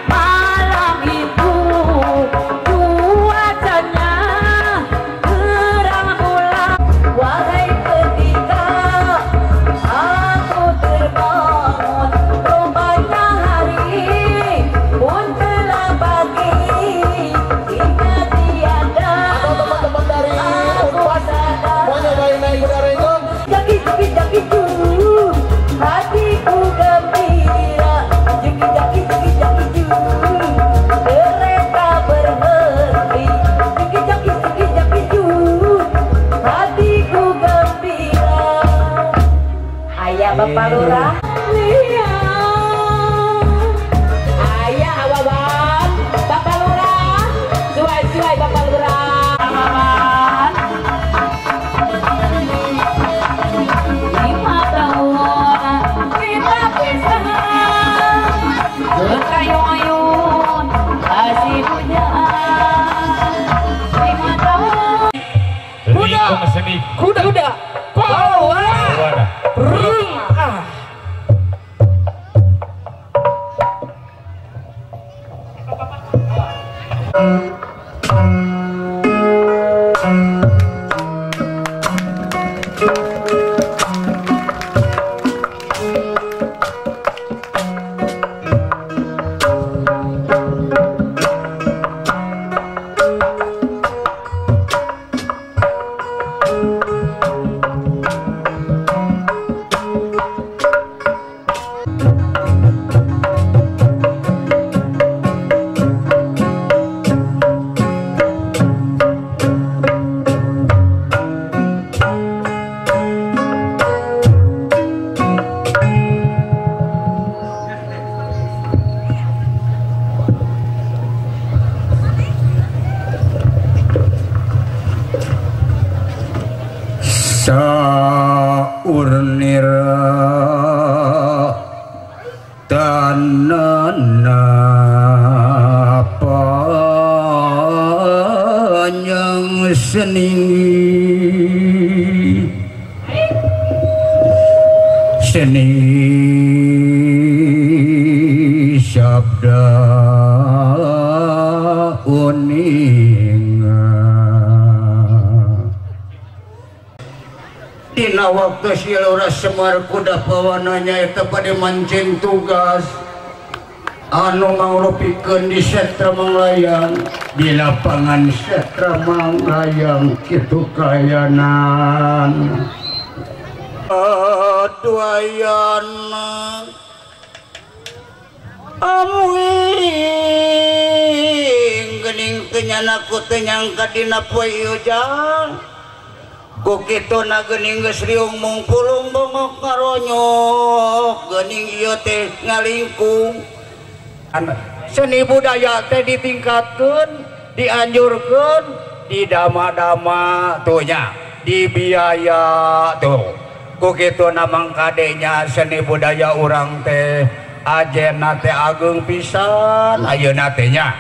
Malam itu cuacanya terang bulan. Wahai ketika aku terbangun, rupanya hari pun telah pagi. Hingga tiada teman-teman dari Unpad mau nyobain naik kuda renjong. jaki-jaki hatiku gembira. Jaki-jaki kereta berhenti. Jaki-jaki hatiku gembira. Ayah Bapak Lurah, ayah Wawan, Bapak Lurah, suai-suai Bapak Lurah. Wawan 5 tahun kita pisah, berkayun-ayun kasih pujaan. 5 tahun kuda power saurnira tanana panjang seni sabda uninga dina waktu silura Semar kuda pawananya eta pada mancing tugas anu mangrupikeun di Setra Manglayang di lapangan Setra Manglayang kitu kayanan aduayana amuing geuning teu nyanaku teu nyangka dina poe ujang ku kitu na geuning geus riung mungpulung bongok ngaronyok geuning ieu teh ngalingkung seni budaya teh ditingkatkeun dianjurkeun didama-dama tuh nya dibiaya tuh ku kitu na mangkadenya seni budaya urang teh ajenna teh ageung pisan ayeuna teh nya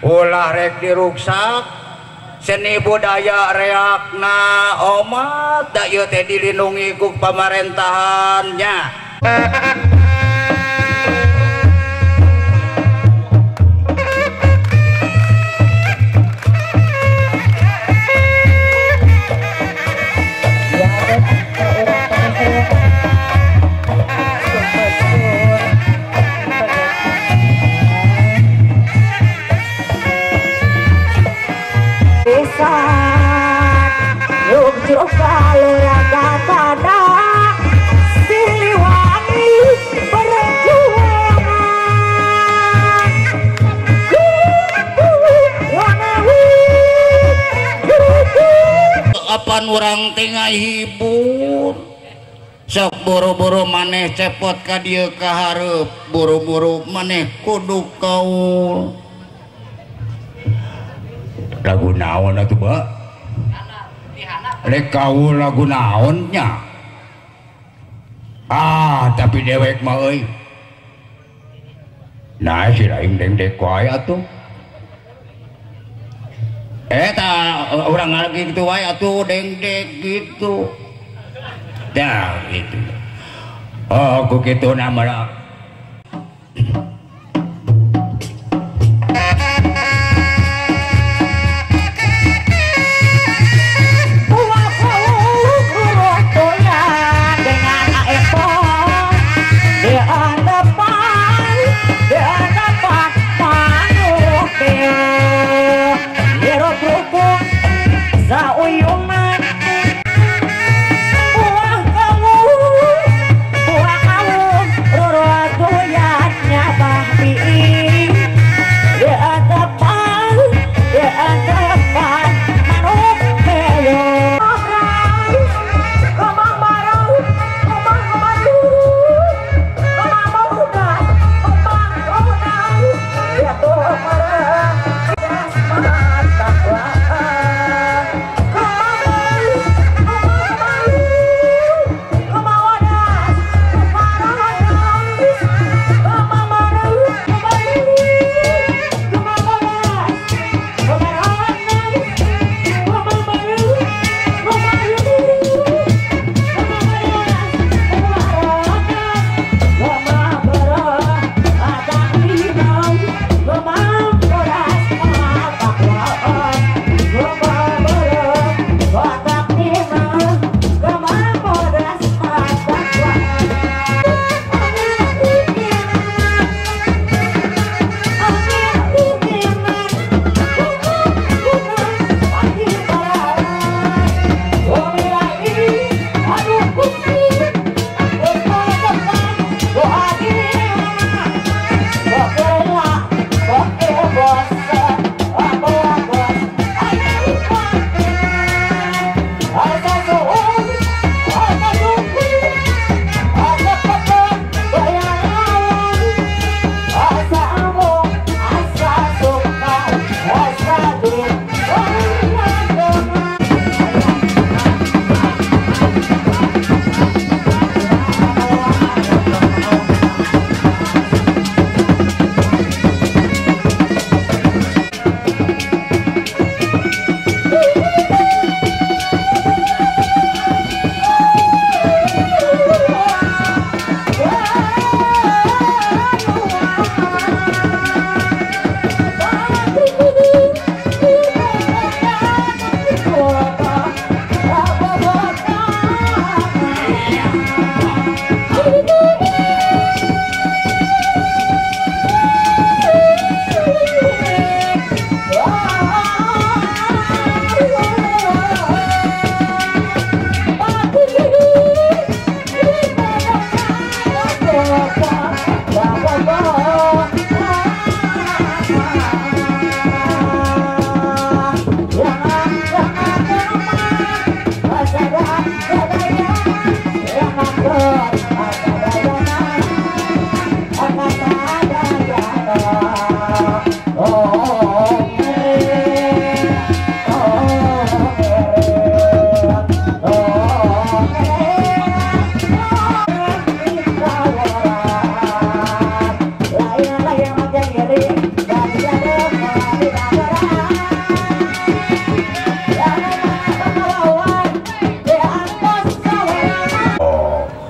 ulah rek diruksak seni budaya reakna omat da ieu teh dilindungi ku pamaréntahannya. Yuk kaluraga pada Siliwangi perjuangan kapan orang tengah hibur sok buru-buru maneh cepot ka dieu ka hareup buru-buru maneh kudu kaul lagu naon atuh Ba rek kaul lagu naonnya tapi dewek mah euy nah si lain deng-dek wae atuh eta urang lagi gitu wae atuh deng-dek gitu dah gitu. Oh ku kitu nama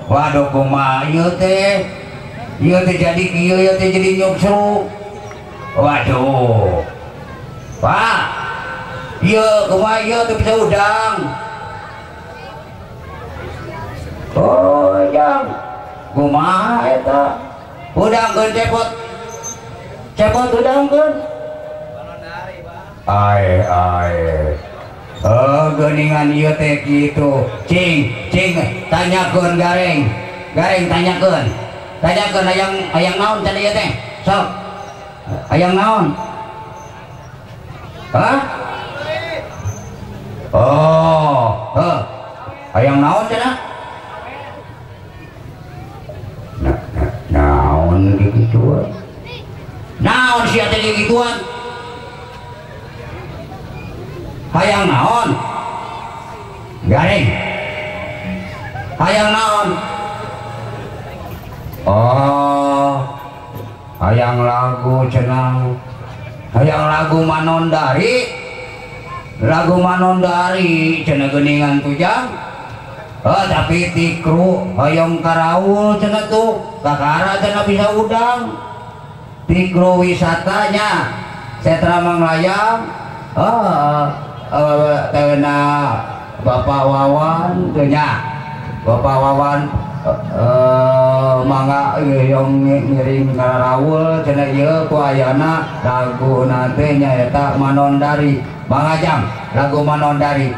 waduh kumaha ieu teh jadi kieu ieu teh jadi nyuksru. Waduh Pak ieu kumaha ieu teh bisa udang. Oh jang kumaha eta udangkeun cepot udangkeun ai geuningan ieu teh kitu cing tanyakeun gareng tanyakeun hayang naon can ieu teh sok hayang naon hah oh hayang naon cenah naon gituan naon sia teh gituan hayang naon gareng hayang naon oh hayang lagu cenah hayang lagu manondari cenah geuningan tujang tapi tikru hoyong karaul cenah tuh kakara cenah bisa udang tikru wisatanya Setra Manglayang tena Bapak Wawan tuhnya Bapak Wawan mangga yang ngiring karaul cenah ieu ku ayana lagu nanti nyaeta Manondari Bang Ajang lagu Manondari.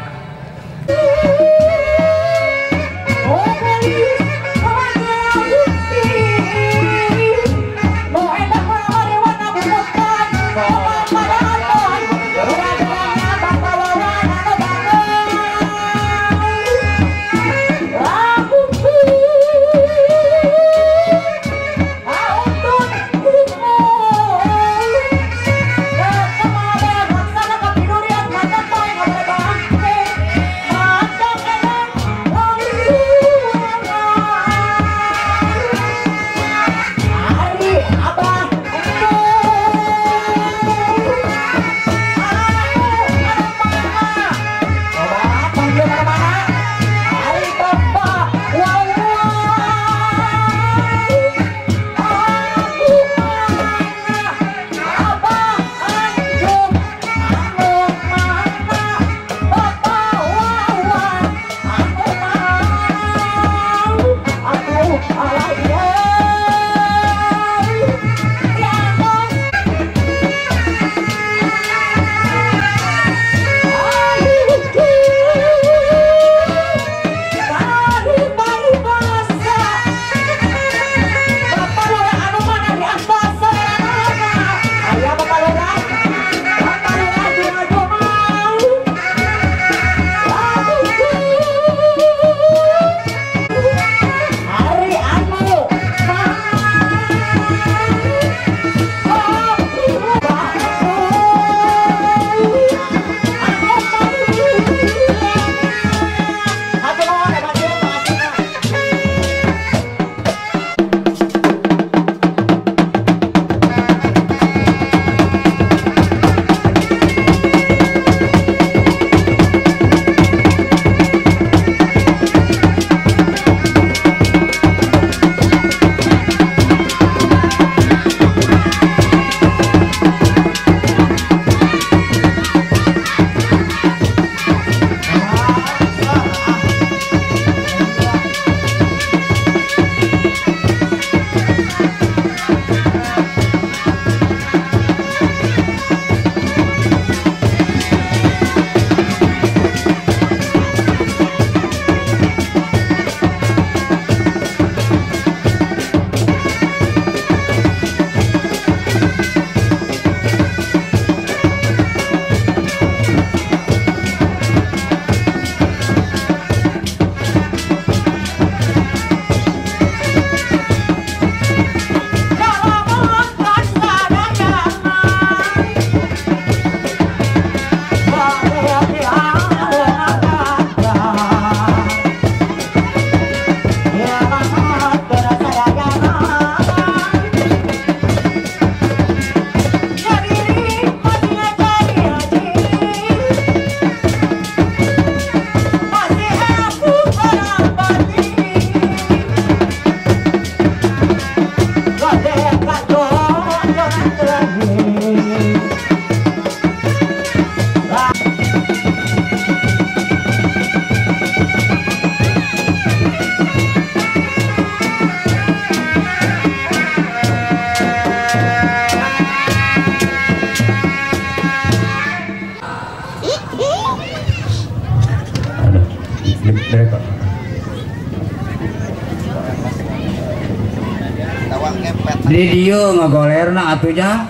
Di dieu ngagolerna atunya.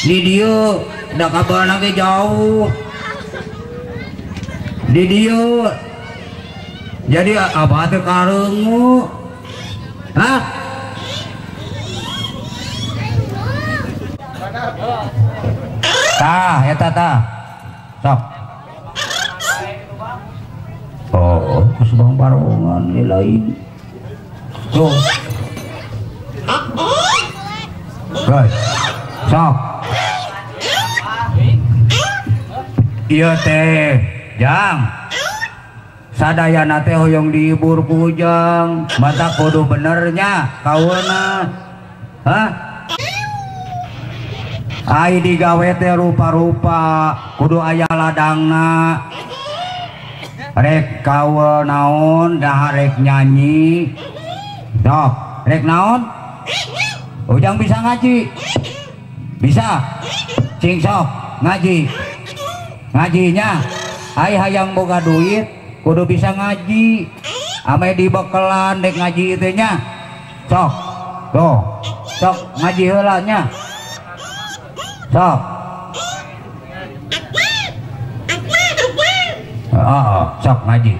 Di dieu da kabarna ge jauh. Di dieu jadi apa teh kareungu? Hah? Tah, eta tah. Sok. Oh, kusubang barongan di lain. Tuh. Right. Sok. Iya teh, Jang. sadayana teh hoyong dihibur ku Ujang mata kudu benernya kaweuna hah ai digawe teh rupa-rupa kudu aya ladangna rek kawe naon dah rek nyanyi sok rek naon Ujang bisa ngaji bisa cing sok ngajinya ai hayang boga duit kudu bisa ngaji ame dibekelan dek ngaji itu nya sok tuh sok ngaji heula nya sok sok ngaji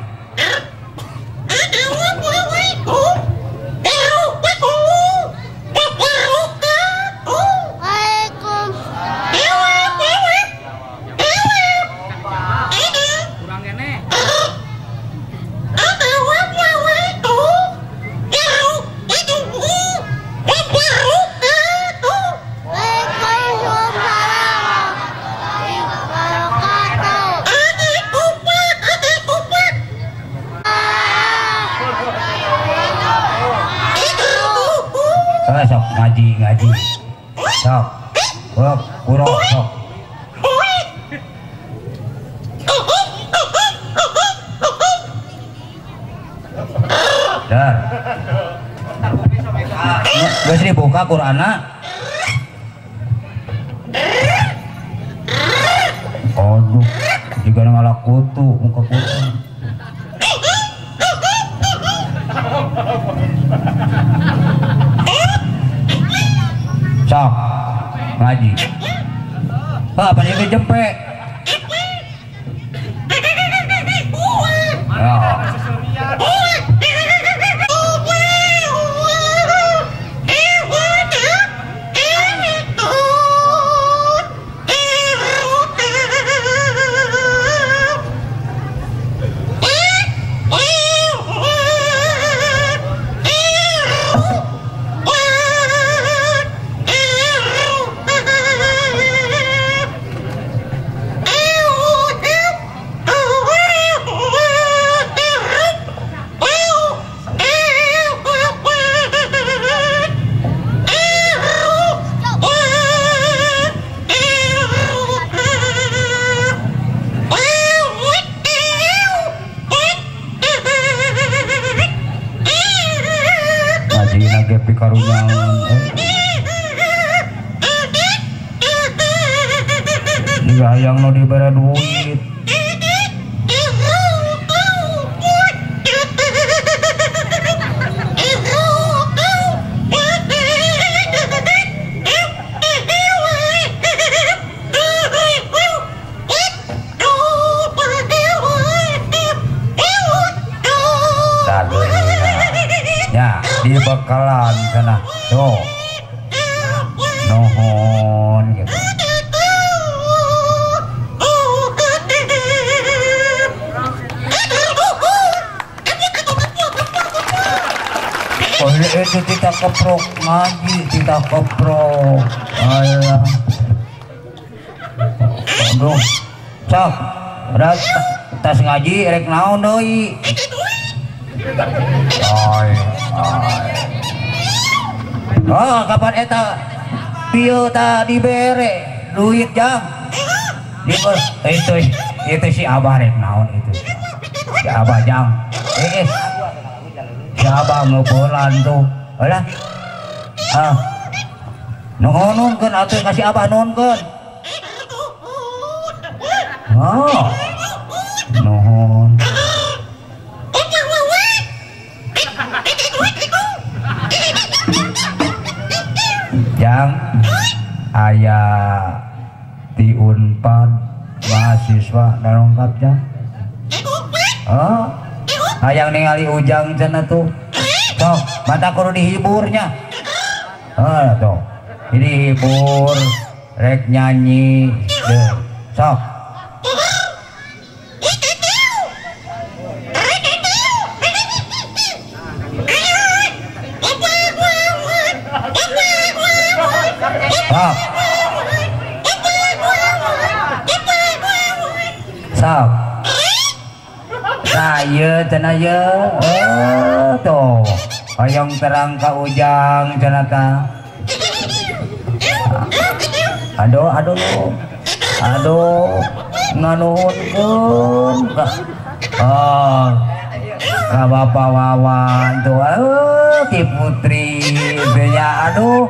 sok ngaji sok kurang sok dah geus dibuka Qur'ana aduh juga ngalak kutu muka kutu sok ngaji apa nih jempe yang no diberi duit ya di bekalan sana tuh nohon gitu itu kita keprok ngaji kita keprok ayolah aduh sok berat tas ngaji rek naon deui oh kapan eta pieu ta dibere duit jang itu si abah rek naon itu si abah jang si abah ngeupelan tuh alah nuhunkeun atuh kasih abah nuhunkeun nuhun jang aya di Unpad mahasiswa narongkap jang hayang ningali Ujang cenah tuh sok mata kudu dihiburnya tuh dihibur rek nyanyi deh sok sok Nah iya cenah ya. Tuh hoyong terang ka ujang cenah tah. Aduh nganuhunkeun ka ka Bapak Wawan tuh Ki Putri teh ya aduh.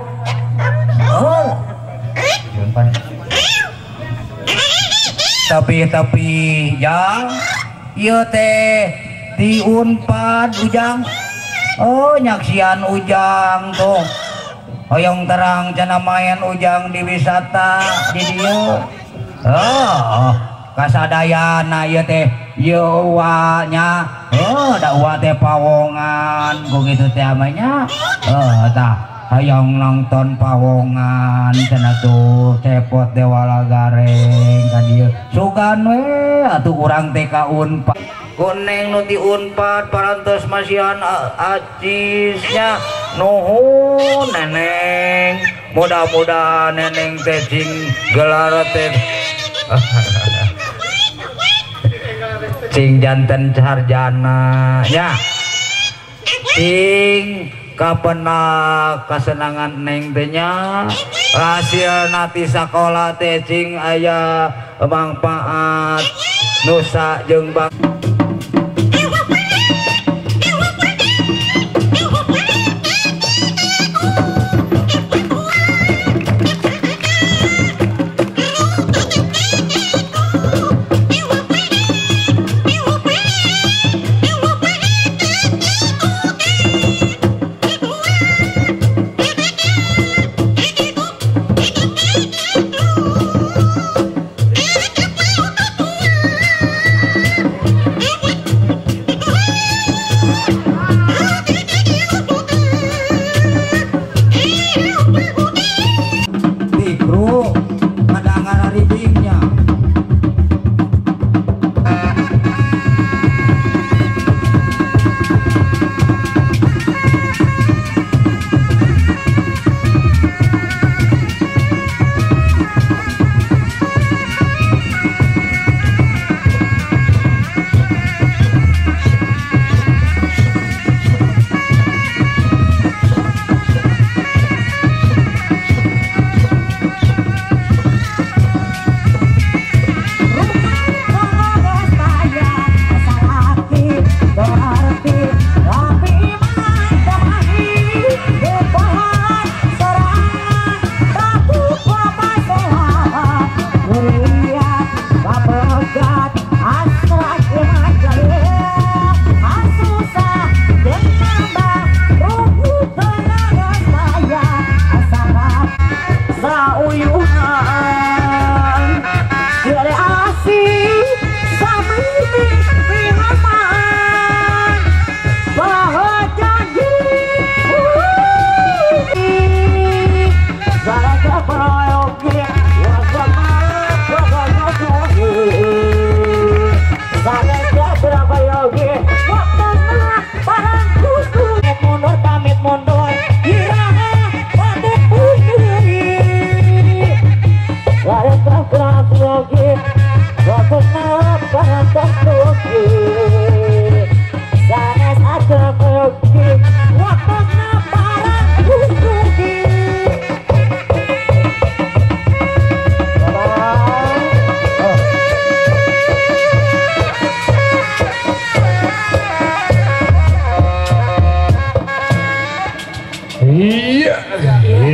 Tapi ya ieu teh di Unpad Ujang. Nyaksian Ujang tuh hoyong terang cenah main Ujang di wisata di dieu. Kasadayana ieu teh ieu nya da uwa teh pawongan ku kitu teh amanya. Tah hayang nonton pawongan cenah tuh cepot Dewala Gareng ka dieu. Sugan we atuh urang teh ka Unpad. Kuneng nu di Unpad parantos masihan acisnya nuhun neneng. Mudah-mudahan neneng teh cing gelar teh cing janten sarjana nya. Cing kapenak kesenangan neng teh nya. Hasil nati sakola teh cing aya manfaat nusa jeung bang.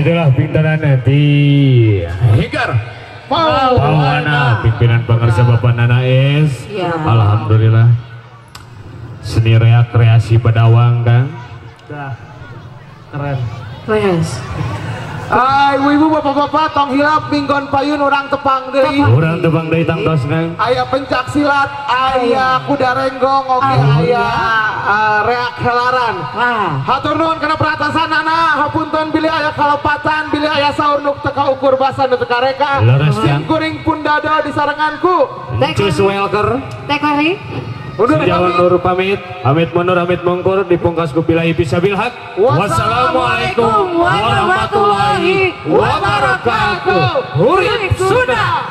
Itulah pintaran nanti Hinggar Pawana pimpinan pengarsa Bapak Nana S. Alhamdulillah seni rekreasi Pedawang kan keren. Ibu-ibu bapak-bapak tong hilap minggon payun orang tepang deui. Urang tepang deui tangtos nang. Aya pencak silat, aya kuda renggong, oge aya reak helaran. Hatur nuhun kana peratasanana, hapunten bilih aya kalepatan, bilih aya saur nu teka ukur basa nu teka reka. Kuring pundado disarenganku. Cus welker. Tekori. Sejauh nur pamit, amit mundur, amit mungkur, dipungkas kubilahi bisabil haq. Wassalamualaikum warahmatullahi wabarakatuh. Hurik sudah.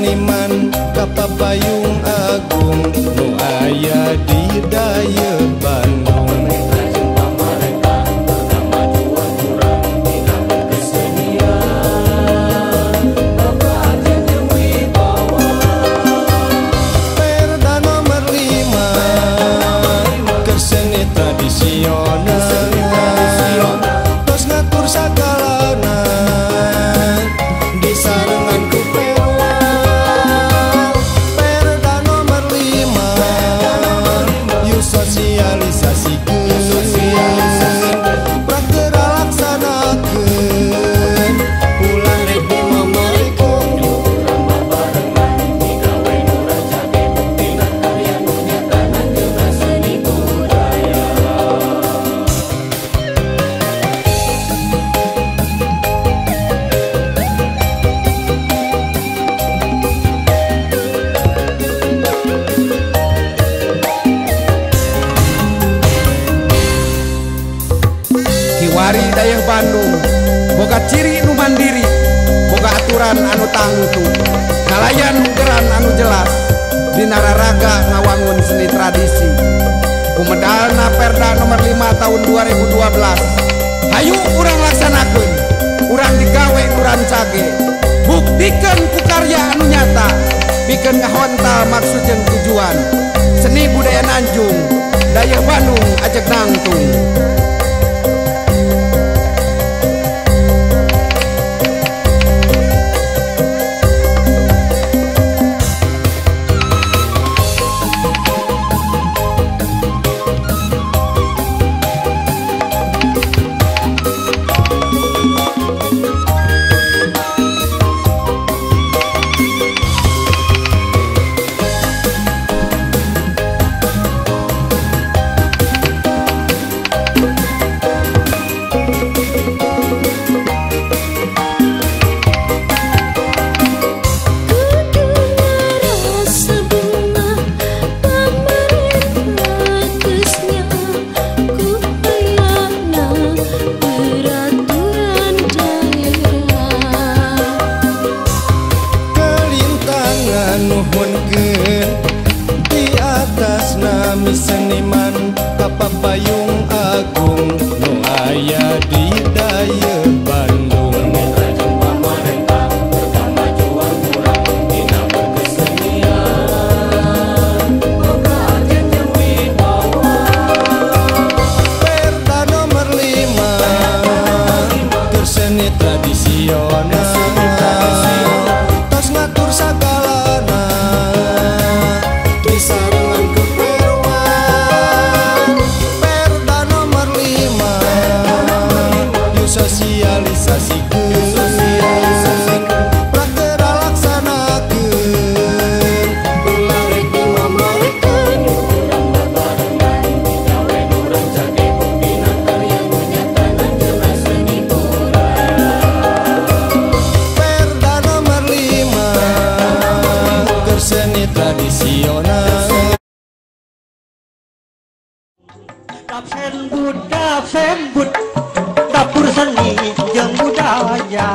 seniman Kapapayung Agung nu aya di daya Bandung. Perda nomor 5 keseni tradisional tos ngatur sakalana disarengan ku perwal. Perda nomor 5 yu sosialisasikeun praktek laksanakeun ulang rek dimameukeun urang babarengan digawe nu rancage buktina karya nu nyata nanjeunna seni budaya. Kiwari dayah Bandung boga ciri nu mandiri, boga aturan anu tangtu, kalayan geran anu jelas, dina raraga ngawangun seni tradisi. Kumedalna Perda nomor 5 tahun 2012. Hayu urang laksanakeun, urang digawe urang cage, buktikeun ku karya anu nyata, pikeun ngahontal maksud jeung tujuan. Seni budaya Nanjung, dayah Bandung ajeg nangtung. Nuhunkeun di atas nami seniman Kapapayung Agung nu aya di daya Bandung. Rajang pamarentah kamajuan urang dina berkesenian boga ajen jeung wibawa. Perda nomor 5 keur seni tradisional tos ngatur sakalana disarengan ku perwan. Perda nomor 5 yu sosialisasikeun praktek laksanakeun ulang rek dimameukeun urang babarengan digawe nu rancage buktina karya nu nyata nanjeunna seni budaya. Perda nomor 5 keur seni tradisional. Absen bud dapur seni jeung budaya.